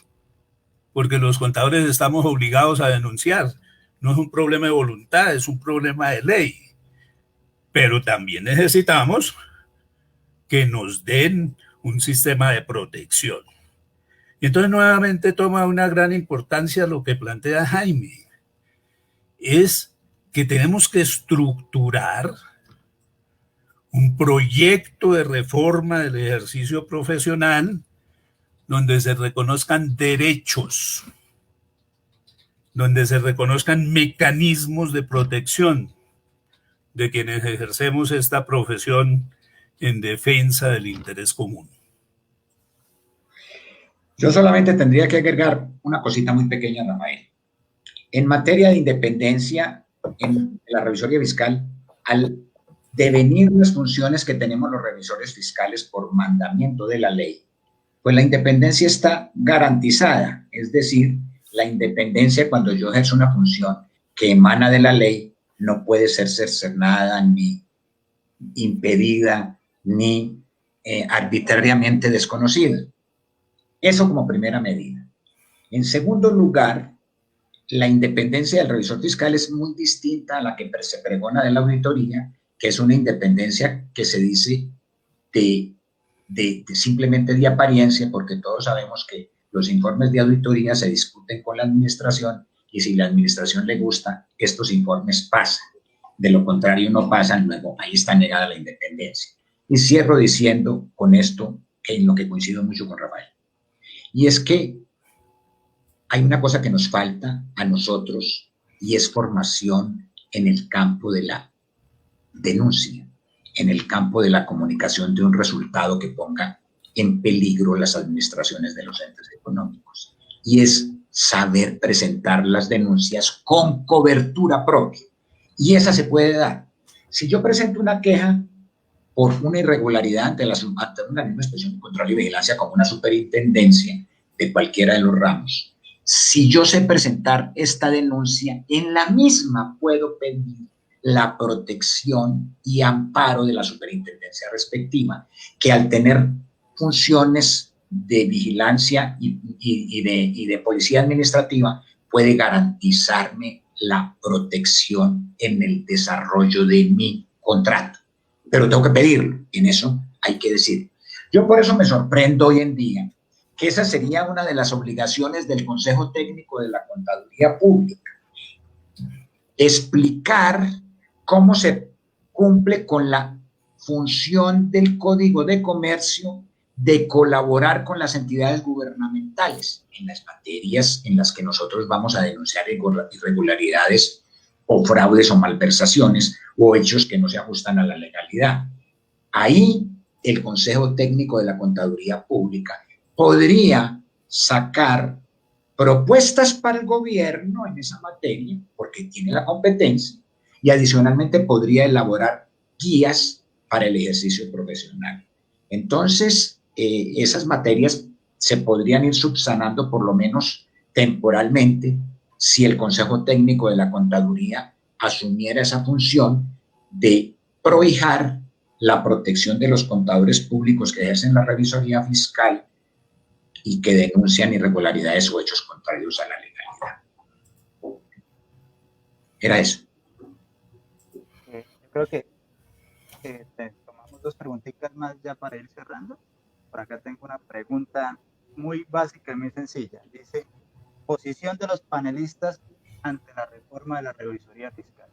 porque los contadores estamos obligados a denunciar. No es un problema de voluntad, es un problema de ley. Pero también necesitamos que nos den un sistema de protección. Y entonces nuevamente toma una gran importancia lo que plantea Jaime. Es que tenemos que estructurar un proyecto de reforma del ejercicio profesional donde se reconozcan derechos, donde se reconozcan mecanismos de protección de quienes ejercemos esta profesión en defensa del interés común. Yo solamente tendría que agregar una cosita muy pequeña, Rafael. En materia de independencia, en la revisoría fiscal, al devenir las funciones que tenemos los revisores fiscales por mandamiento de la ley, pues la independencia está garantizada, es decir, la independencia cuando yo ejerzo una función que emana de la ley no puede ser cercenada, ni impedida, ni arbitrariamente desconocida. Eso como primera medida. En segundo lugar, la independencia del revisor fiscal es muy distinta a la que se pregona de la auditoría, que es una independencia que se dice simplemente de apariencia, porque todos sabemos que los informes de auditoría se discuten con la administración y si la administración le gusta, estos informes pasan. De lo contrario, no pasan, luego ahí está negada la independencia. Y cierro diciendo con esto, en lo que coincido mucho con Rafael, y es que hay una cosa que nos falta a nosotros y es formación en el campo de la denuncia, en el campo de la comunicación de un resultado que ponga en peligro las administraciones de los entes económicos. Y es saber presentar las denuncias con cobertura propia. Y esa se puede dar. Si yo presento una queja por una irregularidad ante una misma inspección de control y vigilancia como una superintendencia de cualquiera de los ramos, si yo sé presentar esta denuncia, en la misma puedo pedir la protección y amparo de la superintendencia respectiva, que al tener funciones de vigilancia y de policía administrativa, puede garantizarme la protección en el desarrollo de mi contrato. Pero tengo que pedirlo, en eso hay que decir. Yo por eso me sorprendo hoy en día que esa sería una de las obligaciones del Consejo Técnico de la Contaduría Pública, explicar cómo se cumple con la función del Código de Comercio de colaborar con las entidades gubernamentales en las materias en las que nosotros vamos a denunciar irregularidades o fraudes o malversaciones o hechos que no se ajustan a la legalidad. Ahí el Consejo Técnico de la Contaduría Pública podría sacar propuestas para el gobierno en esa materia, porque tiene la competencia, y adicionalmente podría elaborar guías para el ejercicio profesional. Entonces, esas materias se podrían ir subsanando por lo menos temporalmente si el Consejo Técnico de la Contaduría asumiera esa función de prohijar la protección de los contadores públicos que ejercen la revisoría fiscal y que denuncian irregularidades o hechos contrarios a la legalidad. Era eso. Yo creo que tomamos 2 preguntitas más ya para ir cerrando. Por acá tengo una pregunta muy básica y muy sencilla. Dice, posición de los panelistas ante la reforma de la revisoría fiscal.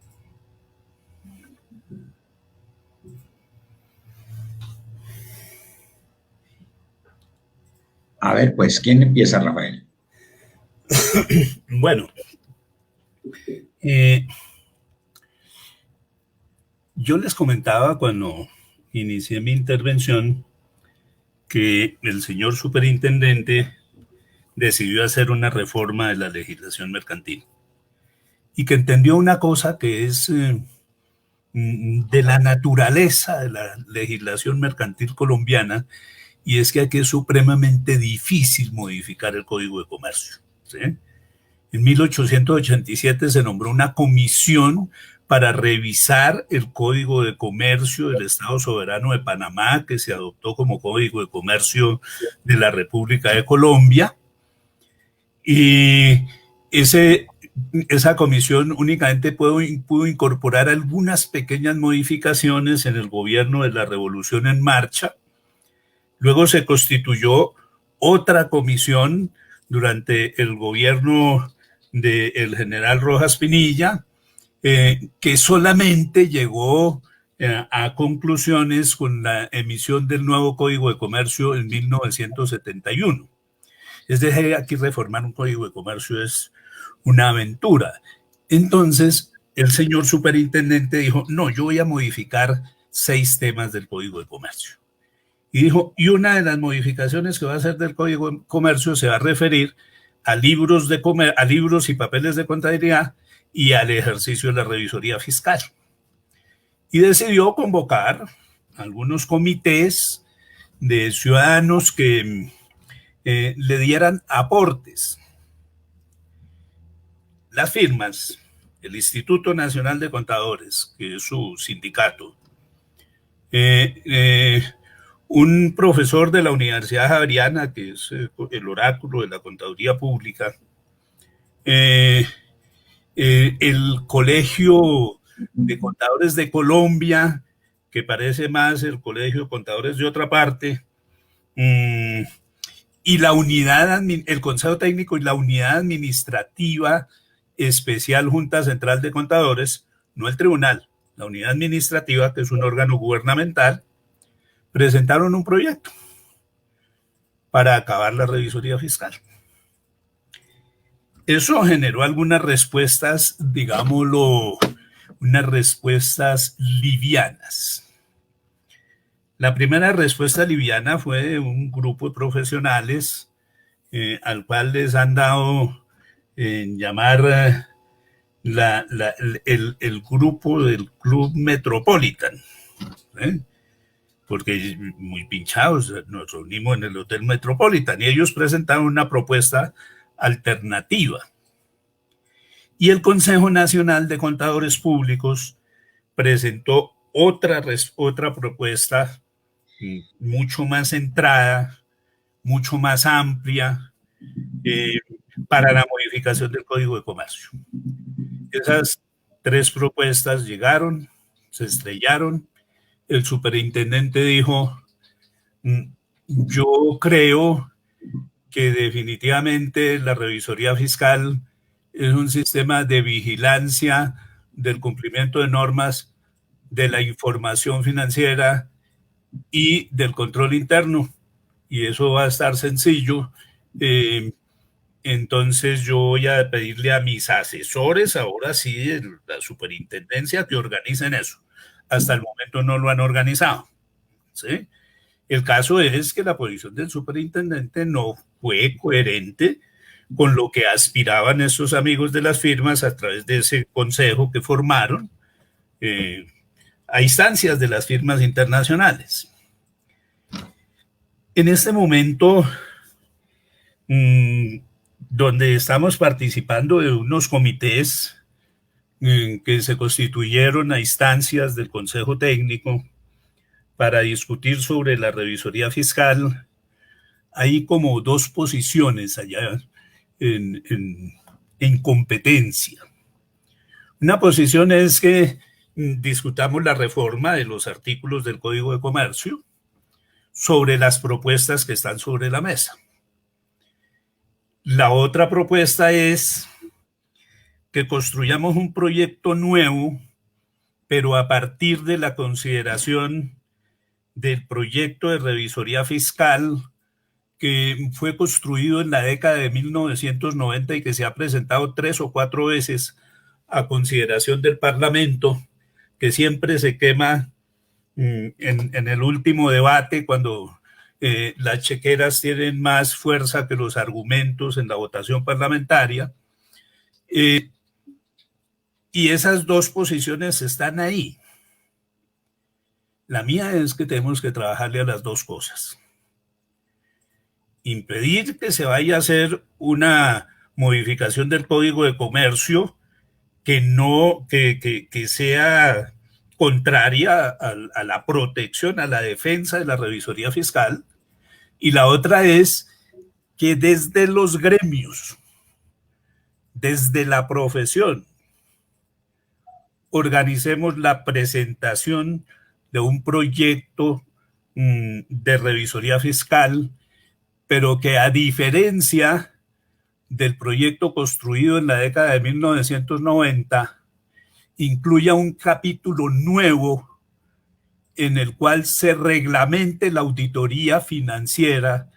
A ver, pues, ¿quién empieza, Rafael? Bueno, yo les comentaba cuando inicié mi intervención que el señor superintendente decidió hacer una reforma de la legislación mercantil y que entendió una cosa que es de la naturaleza de la legislación mercantil colombiana, y es que aquí es supremamente difícil modificar el Código de Comercio, ¿sí? En 1887 se nombró una comisión para revisar el Código de Comercio del Estado Soberano de Panamá, que se adoptó como Código de Comercio de la República de Colombia. Y esa comisión únicamente pudo incorporar algunas pequeñas modificaciones en el gobierno de la Revolución en Marcha. Luego se constituyó otra comisión durante el gobierno del general Rojas Pinilla, que solamente llegó a conclusiones con la emisión del nuevo Código de Comercio en 1971. Es decir, aquí reformar un Código de Comercio es una aventura. Entonces, el señor superintendente dijo, no, yo voy a modificar 6 temas del Código de Comercio. Y dijo, y una de las modificaciones que va a hacer del Código de Comercio se va a referir a libros y papeles de contabilidad y al ejercicio de la revisoría fiscal. Y decidió convocar algunos comités de ciudadanos que le dieran aportes. Las firmas, el Instituto Nacional de Contadores, que es su sindicato, un profesor de la Universidad Javeriana, que es el oráculo de la contaduría pública, el Colegio de Contadores de Colombia, que parece más el Colegio de Contadores de otra parte, y la unidad, el Consejo Técnico y la unidad administrativa especial Junta Central de Contadores, no el tribunal, la unidad administrativa, que es un órgano gubernamental, presentaron un proyecto para acabar la revisoría fiscal. Eso generó algunas respuestas, digámoslo, unas respuestas livianas. La primera respuesta liviana fue de un grupo de profesionales al cual les han dado llamar el grupo del Club Metropolitan, porque muy pinchados nos reunimos en el Hotel Metropolitan y ellos presentaron una propuesta alternativa. Y el Consejo Nacional de Contadores Públicos presentó otra propuesta mucho más centrada, mucho más amplia, para la modificación del Código de Comercio. Esas 3 propuestas llegaron, se estrellaron. El superintendente dijo, yo creo que definitivamente la revisoría fiscal es un sistema de vigilancia del cumplimiento de normas, de la información financiera y del control interno, y eso va a estar sencillo. Entonces yo voy a pedirle a mis asesores, ahora sí, de la superintendencia, que organicen eso. Hasta el momento no lo han organizado, ¿sí? El caso es que la posición del superintendente no fue coherente con lo que aspiraban esos amigos de las firmas a través de ese consejo que formaron a instancias de las firmas internacionales. En este momento, donde estamos participando de unos comités que se constituyeron a instancias del Consejo Técnico para discutir sobre la revisoría fiscal, hay como 2 posiciones allá en competencia. Una posición es que discutamos la reforma de los artículos del Código de Comercio sobre las propuestas que están sobre la mesa. La otra propuesta es que construyamos un proyecto nuevo, pero a partir de la consideración del proyecto de revisoría fiscal que fue construido en la década de 1990 y que se ha presentado 3 o 4 veces a consideración del Parlamento, que siempre se quema en el último debate cuando las chequeras tienen más fuerza que los argumentos en la votación parlamentaria. Y esas dos posiciones están ahí. La mía es que tenemos que trabajarle a las dos cosas. Impedir que se vaya a hacer una modificación del Código de Comercio que sea contraria a la protección, a la defensa de la revisoría fiscal. Y la otra es que desde los gremios, desde la profesión, organicemos la presentación de un proyecto de revisoría fiscal, pero que a diferencia del proyecto construido en la década de 1990, incluya un capítulo nuevo en el cual se reglamente la auditoría financiera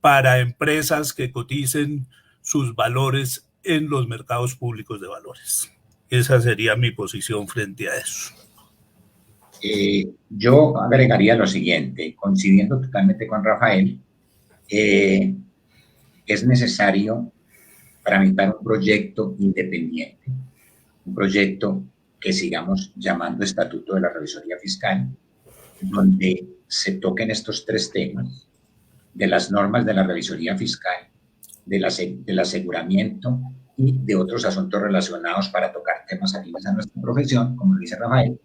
para empresas que coticen sus valores en los mercados públicos de valores. Esa sería mi posición frente a eso. Yo agregaría lo siguiente, coincidiendo totalmente con Rafael, es necesario tramitar un proyecto independiente, un proyecto que sigamos llamando Estatuto de la Revisoría Fiscal, donde se toquen estos tres temas, de las normas de la revisoría fiscal, del aseguramiento y de otros asuntos relacionados para tocar temas afines a nuestra profesión, como dice Rafael,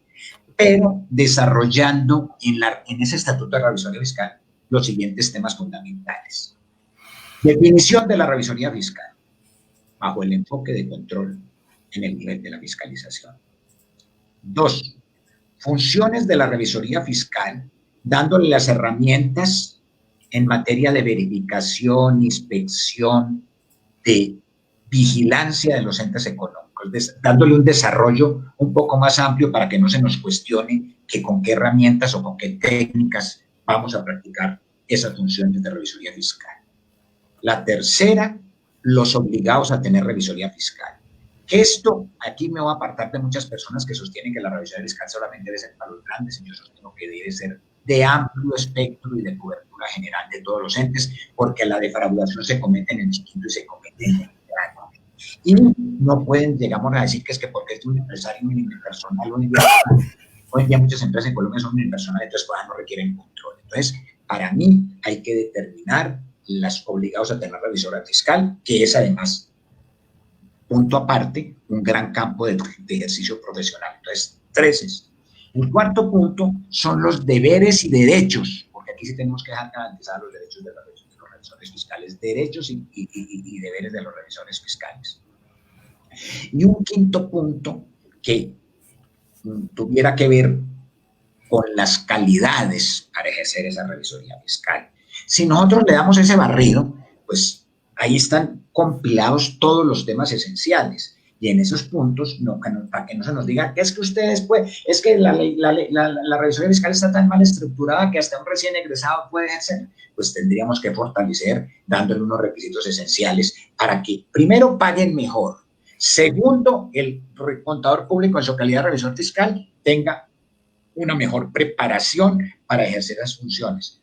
pero desarrollando en ese Estatuto de la Revisoría Fiscal los siguientes temas fundamentales. Definición de la revisoría fiscal, bajo el enfoque de control en el nivel de la fiscalización. 2. Funciones de la revisoría fiscal, dándole las herramientas en materia de verificación, inspección, de vigilancia de los entes económicos, dándole un desarrollo un poco más amplio para que no se nos cuestione que con qué herramientas o con qué técnicas vamos a practicar esas funciones de revisoría fiscal. La tercera, los obligados a tener revisoría fiscal. Esto, aquí me voy a apartar de muchas personas que sostienen que la revisoría fiscal solamente debe ser para los grandes, y yo sostengo que debe ser de amplio espectro y de cobertura general de todos los entes, porque la defraudación se comete en el chiquito y se comete en el grande. Y no pueden, llegamos a decir que es que porque es un empresario unipersonal, hoy en día muchas empresas en Colombia son unipersonales, entonces pues, no requieren control. Entonces, para mí hay que determinar las obligados a tener revisora fiscal, que es además, punto aparte, un gran campo de ejercicio profesional. Entonces, 3. El cuarto punto son los deberes y derechos, porque aquí sí tenemos que dejar garantizar los derechos de los revisores fiscales, derechos y deberes de los revisores fiscales. Y un quinto punto que tuviera que ver con las calidades para ejercer esa revisoría fiscal. Si nosotros le damos ese barrido, pues ahí están compilados todos los temas esenciales. Y en esos puntos, para que no se nos diga que es que ustedes pueden, es que la revisoría fiscal está tan mal estructurada que hasta un recién egresado puede ejercer, pues tendríamos que fortalecer dándole unos requisitos esenciales para que, primero, paguen mejor. Segundo, el contador público en su calidad de revisor fiscal tenga una mejor preparación para ejercer las funciones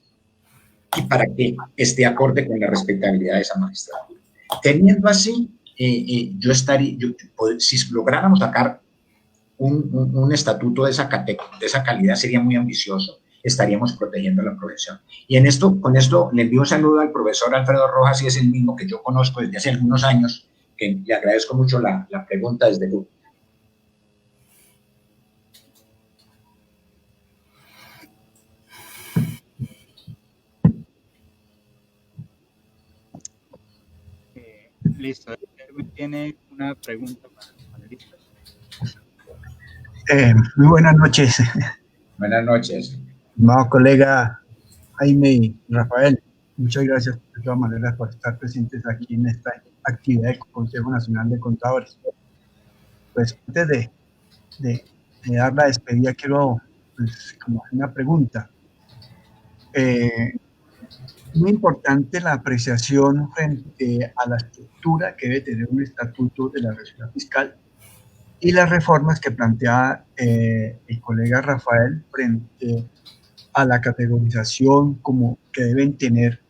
y para que esté acorde con la respetabilidad de esa magistratura. Teniendo así, si lográramos sacar un estatuto de esa calidad, sería muy ambicioso, estaríamos protegiendo la profesión. Y con esto le envío un saludo al profesor Alfredo Rojas, y es el mismo que yo conozco desde hace algunos años, que le agradezco mucho la pregunta desde Google. Listo. Erwin tiene una pregunta para los panelistas. Muy buenas noches. Buenas noches. No, colega Jaime y Rafael, muchas gracias de todas maneras por estar presentes aquí en esta actividad del Consejo Nacional de Contadores. Pues antes de dar la despedida, quiero como hacer una pregunta. Muy importante la apreciación frente a la estructura que debe tener un estatuto de la revisoría fiscal y las reformas que plantea el colega Rafael frente a la categorización como que deben tener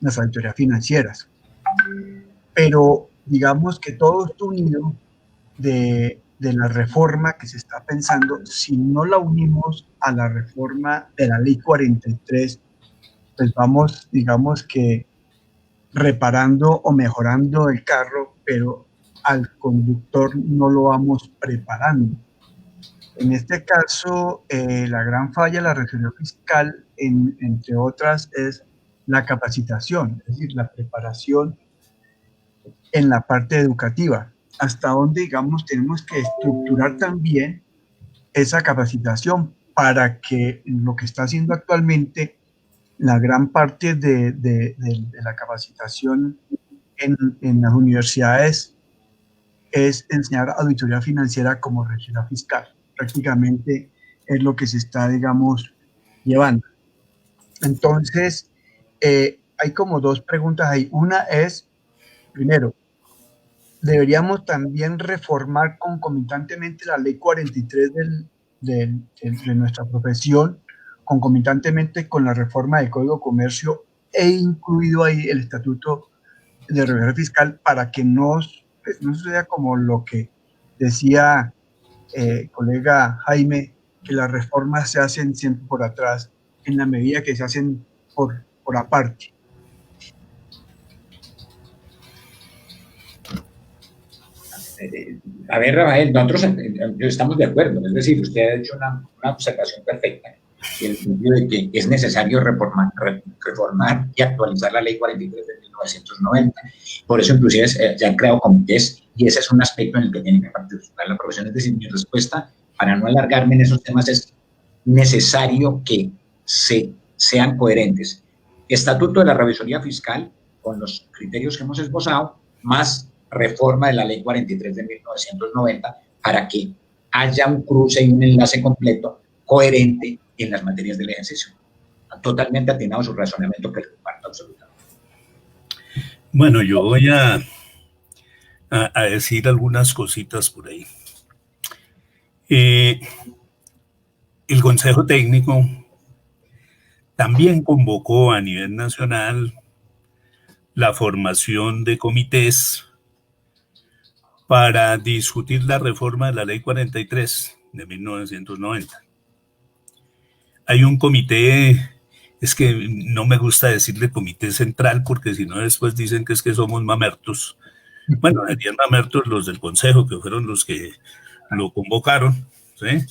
las auditorías financieras. Pero digamos que todo esto unido de la reforma que se está pensando, si no la unimos a la reforma de la ley 43, pues vamos, digamos que reparando o mejorando el carro, pero al conductor no lo vamos preparando. En este caso, la gran falla de la Reserva Fiscal, entre otras, es la capacitación, es decir, la preparación en la parte educativa. Hasta donde, digamos, tenemos que estructurar también esa capacitación para que lo que está haciendo actualmente, la gran parte de la capacitación en las universidades es enseñar auditoría financiera como reserva fiscal. Prácticamente es lo que se está, digamos, llevando. Entonces, hay como dos preguntas ahí. Una es, primero, deberíamos también reformar concomitantemente la ley 43 de nuestra profesión, concomitantemente con la reforma del Código de Comercio, e incluido ahí el Estatuto de Reserva Fiscal, para que no suceda como lo que decía colega Jaime, que las reformas se hacen siempre por atrás, en la medida que se hacen por aparte. A ver, Rafael, nosotros estamos de acuerdo, es decir, usted ha hecho una observación perfecta, en el sentido de que es necesario reformar y actualizar la ley 43 de 1990. Por eso, inclusive, se han creado comités, y ese es un aspecto en el que tiene que participar la profesión. Es decir, mi respuesta, para no alargarme en esos temas, es necesario que sean coherentes. Estatuto de la Revisoría Fiscal, con los criterios que hemos esbozado, más reforma de la ley 43 de 1990, para que haya un cruce y un enlace completo coherente en las materias del ejercicio. Totalmente atinado su razonamiento, que lo comparto absolutamente. Bueno, yo voy a decir algunas cositas por ahí. El Consejo Técnico también convocó a nivel nacional la formación de comités para discutir la reforma de la ley 43 de 1990. Hay un comité, es que no me gusta decirle comité central, porque si no después dicen que es que somos mamertos. Bueno, serían mamertos los del consejo, que fueron los que lo convocaron, ¿sí?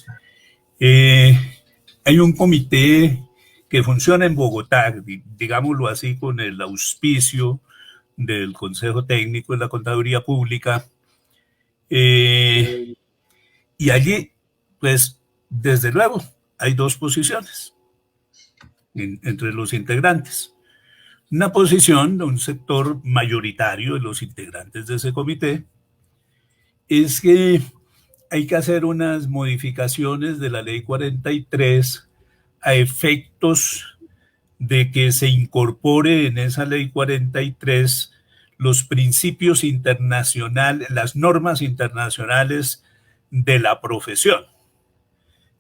Hay un comité que funciona en Bogotá, digámoslo así, con el auspicio del Consejo Técnico de la Contaduría Pública, y allí, pues, desde luego, hay dos posiciones entre los integrantes. Una posición de un sector mayoritario de los integrantes de ese comité es que hay que hacer unas modificaciones de la ley 43 a efectos de que se incorpore en esa ley 43 los principios internacionales, las normas internacionales de la profesión.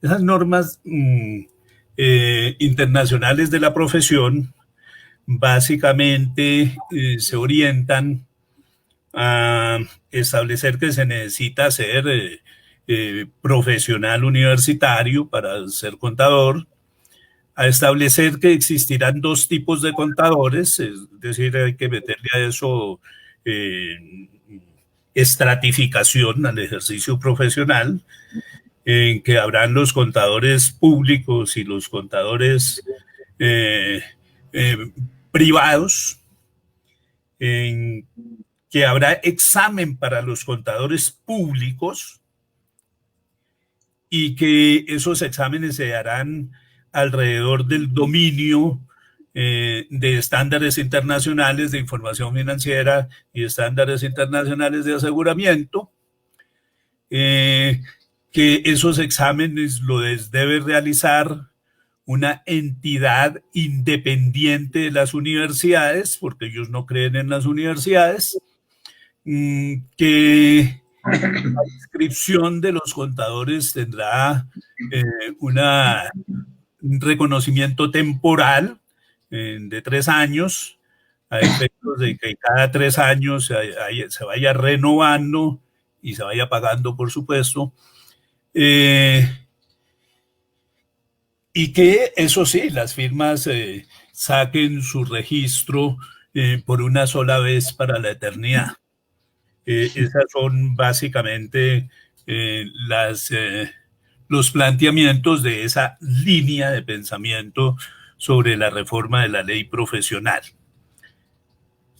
Esas normas internacionales de la profesión básicamente se orientan a establecer que se necesita ser profesional universitario para ser contador, a establecer que existirán dos tipos de contadores, es decir, hay que meterle a eso estratificación al ejercicio profesional, en que habrán los contadores públicos y los contadores privados, en que habrá examen para los contadores públicos y que esos exámenes se harán alrededor del dominio de estándares internacionales de información financiera y estándares internacionales de aseguramiento, que esos exámenes los debe realizar una entidad independiente de las universidades, porque ellos no creen en las universidades, que la inscripción de los contadores tendrá una reconocimiento temporal de 3 años, a efectos de que cada 3 años se vaya renovando y se vaya pagando, por supuesto. Y que, eso sí, las firmas saquen su registro por una sola vez para la eternidad. Esas son básicamente los planteamientos de esa línea de pensamiento sobre la reforma de la ley profesional.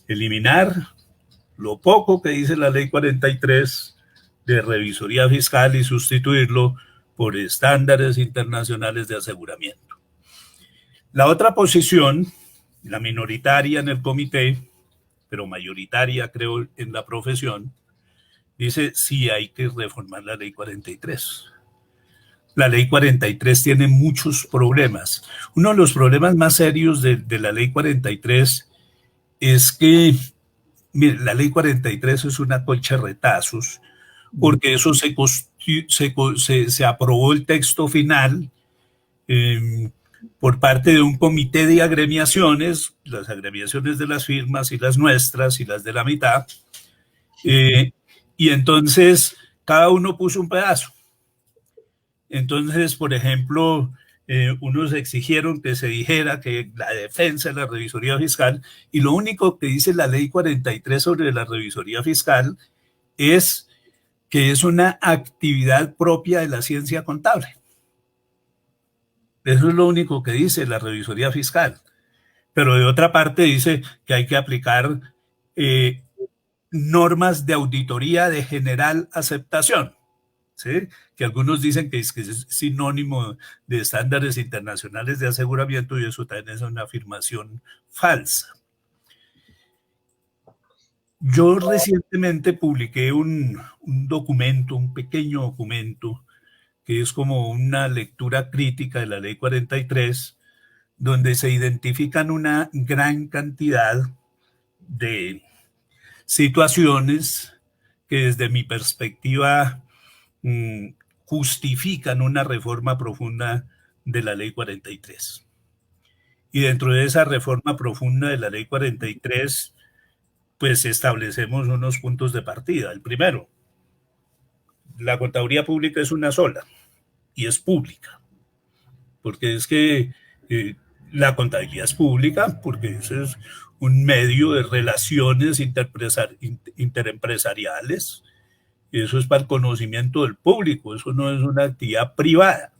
Eliminar lo poco que dice la ley 43 de revisoría fiscal y sustituirlo por estándares internacionales de aseguramiento. La otra posición, la minoritaria en el comité, pero mayoritaria creo en la profesión, dice sí hay que reformar la ley 43. La ley 43 tiene muchos problemas. Uno de los problemas más serios de la ley 43 es que, mire, la ley 43 es una colcha de retazos, porque eso se aprobó el texto final por parte de un comité de agremiaciones, las agremiaciones de las firmas y las nuestras y las de la mitad, y entonces cada uno puso un pedazo. Entonces, por ejemplo, unos exigieron que se dijera que la defensa de la revisoría fiscal, y lo único que dice la ley 43 sobre la revisoría fiscal es que es una actividad propia de la ciencia contable. Eso es lo único que dice la revisoría fiscal. Pero de otra parte dice que hay que aplicar normas de auditoría de general aceptación, ¿sí? Que algunos dicen que es sinónimo de estándares internacionales de aseguramiento, y eso también es una afirmación falsa. Yo recientemente publiqué un documento, un pequeño documento, que es como una lectura crítica de la ley 43, donde se identifican una gran cantidad de situaciones que desde mi perspectiva justifican una reforma profunda de la ley 43. Y dentro de esa reforma profunda de la ley 43, pues establecemos unos puntos de partida. El primero, la contaduría pública es una sola y es pública, porque es que la contabilidad es pública, porque ese es un medio de relaciones interempresariales. Eso es para el conocimiento del público, eso no es una actividad privada.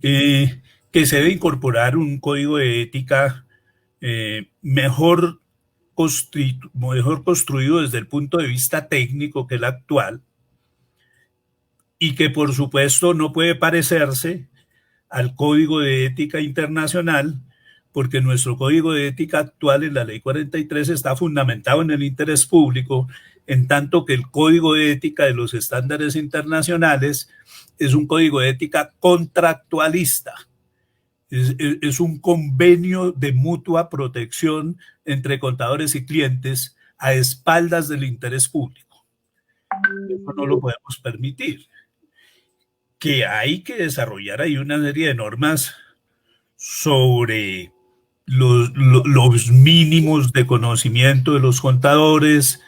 Que se debe incorporar un código de ética mejor construido desde el punto de vista técnico que el actual, y que por supuesto no puede parecerse al Código de Ética Internacional, porque nuestro Código de Ética actual en la Ley 43 está fundamentado en el interés público, en tanto que el Código de Ética de los estándares internacionales es un Código de Ética contractualista. Es un convenio de mutua protección entre contadores y clientes a espaldas del interés público. Eso no lo podemos permitir. Que hay que desarrollar ahí una serie de normas sobre los mínimos de conocimiento de los contadores,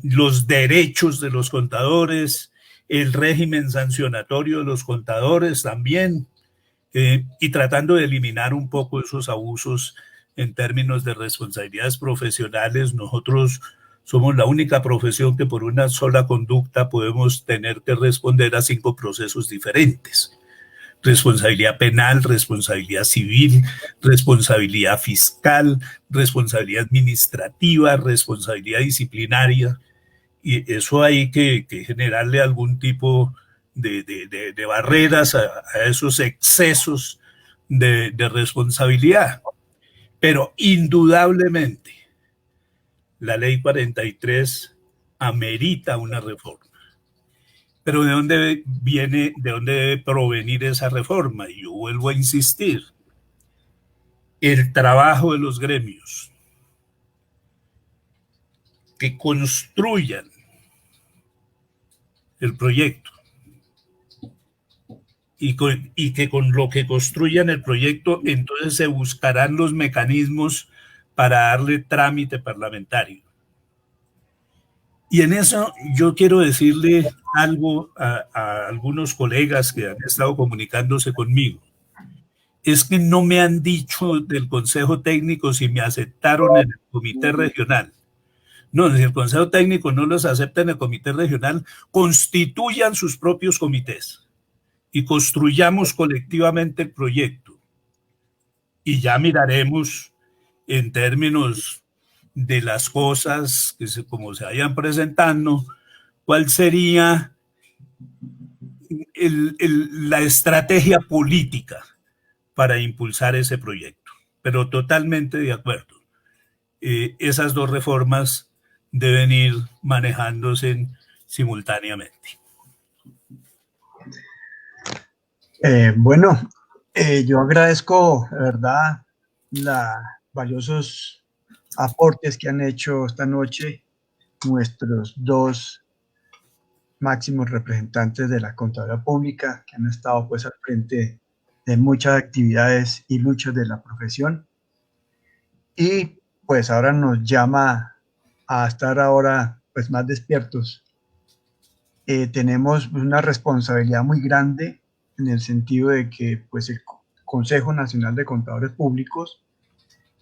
los derechos de los contadores, el régimen sancionatorio de los contadores también, y tratando de eliminar un poco esos abusos en términos de responsabilidades profesionales. Nosotros somos la única profesión que por una sola conducta podemos tener que responder a 5 procesos diferentes. Responsabilidad penal, responsabilidad civil, responsabilidad fiscal, responsabilidad administrativa, responsabilidad disciplinaria. Y eso hay que generarle algún tipo de barreras a esos excesos de responsabilidad. Pero indudablemente la ley 43 amerita una reforma. Pero ¿de dónde viene, de dónde debe provenir esa reforma? Y yo vuelvo a insistir, el trabajo de los gremios que construyan el proyecto, y que con lo que construyan el proyecto, entonces se buscarán los mecanismos para darle trámite parlamentario. Y en eso yo quiero decirle algo a algunos colegas que han estado comunicándose conmigo. Es que no me han dicho del Consejo Técnico si me aceptaron en el Comité Regional. No, si el Consejo Técnico no los acepta en el Comité Regional, constituyan sus propios comités y construyamos colectivamente el proyecto. Y ya miraremos en términos de las cosas que como se vayan presentando, cuál sería la estrategia política para impulsar ese proyecto. Pero totalmente de acuerdo. Esas dos reformas deben ir manejándose simultáneamente. Bueno, yo agradezco, de verdad, los valiosos aportes que han hecho esta noche nuestros dos máximos representantes de la Contaduría Pública, que han estado pues al frente de muchas actividades y luchas de la profesión. Y pues ahora nos llama a estar ahora pues más despiertos. Tenemos una responsabilidad muy grande en el sentido de que pues el Consejo Nacional de Contadores Públicos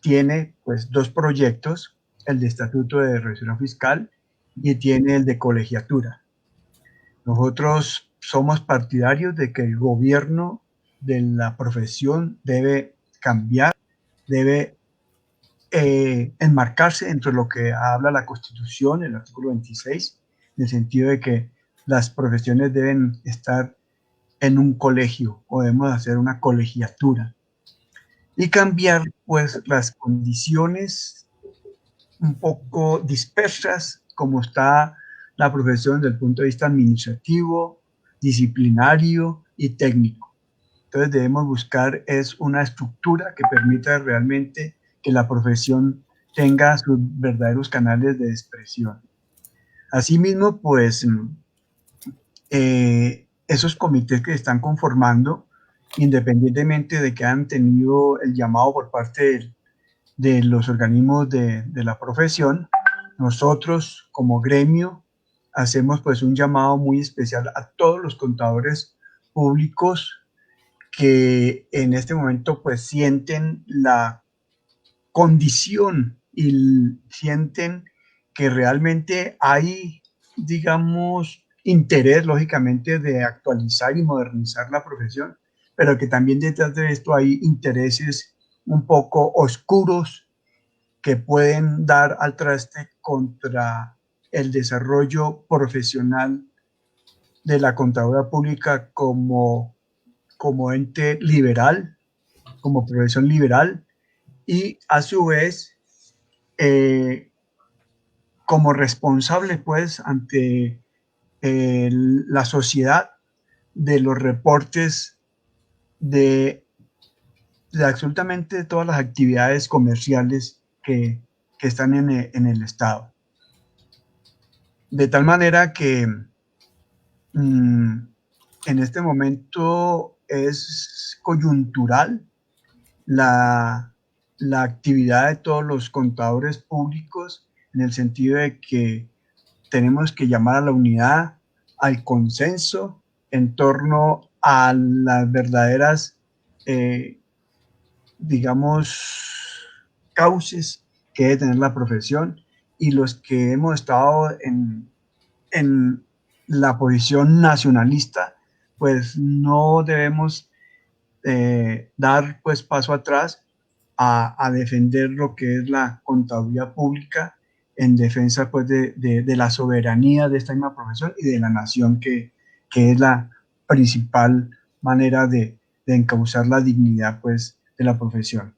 tiene pues dos proyectos, el de Estatuto de Revisión Fiscal y tiene el de colegiatura. Nosotros somos partidarios de que el gobierno de la profesión debe cambiar, debe enmarcarse dentro de lo que habla la Constitución, el artículo 26, en el sentido de que las profesiones deben estar en un colegio o debemos hacer una colegiatura y cambiar pues las condiciones un poco dispersas como está la profesión desde el punto de vista administrativo, disciplinario y técnico. Entonces debemos buscar es una estructura que permita realmente que la profesión tenga sus verdaderos canales de expresión. Asimismo, pues esos comités que se están conformando, independientemente de que han tenido el llamado por parte de los organismos de la profesión, nosotros como gremio hacemos pues un llamado muy especial a todos los contadores públicos que en este momento pues sienten la condición y sienten que realmente hay, digamos, interés, lógicamente, de actualizar y modernizar la profesión, pero que también detrás de esto hay intereses un poco oscuros que pueden dar al traste contra el desarrollo profesional de la contaduría pública como ente liberal, como profesión liberal, y a su vez como responsable pues ante la sociedad de los reportes de absolutamente todas las actividades comerciales que están en el Estado. De tal manera que en este momento es coyuntural la actividad de todos los contadores públicos en el sentido de que tenemos que llamar a la unidad, al consenso en torno a las verdaderas, digamos, cauces que debe tener la profesión y los que hemos estado en la posición nacionalista, pues no debemos dar pues paso atrás a defender lo que es la contaduría pública en defensa pues de la soberanía de esta misma profesión y de la nación que es la principal manera de encauzar la dignidad pues de la profesión.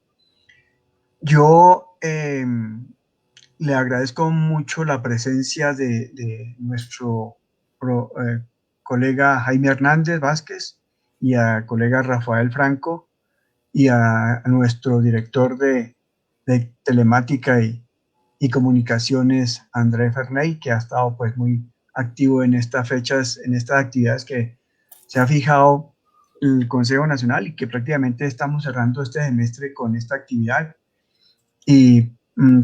Yo le agradezco mucho la presencia de nuestro colega Jaime Hernández Vázquez y al colega Rafael Franco y a nuestro director de telemática y comunicaciones, André Ferney, que ha estado pues muy activo en estas fechas, en estas actividades que se ha fijado el Consejo Nacional y que prácticamente estamos cerrando este semestre con esta actividad y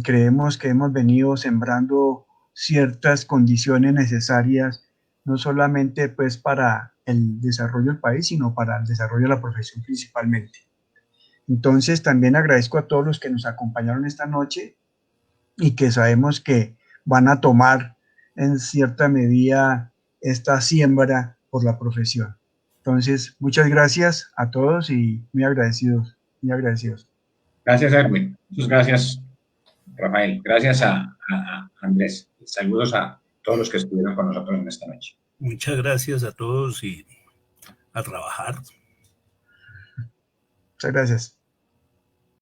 creemos que hemos venido sembrando ciertas condiciones necesarias, no solamente pues para el desarrollo del país, sino para el desarrollo de la profesión principalmente. Entonces también agradezco a todos los que nos acompañaron esta noche y que sabemos que van a tomar en cierta medida esta siembra por la profesión. Entonces, muchas gracias a todos y muy agradecidos, muy agradecidos. Gracias, Erwin. Muchas gracias, Rafael. Gracias a Andrés. Saludos a todos los que estuvieron con nosotros en esta noche. Muchas gracias a todos y a trabajar. Muchas gracias.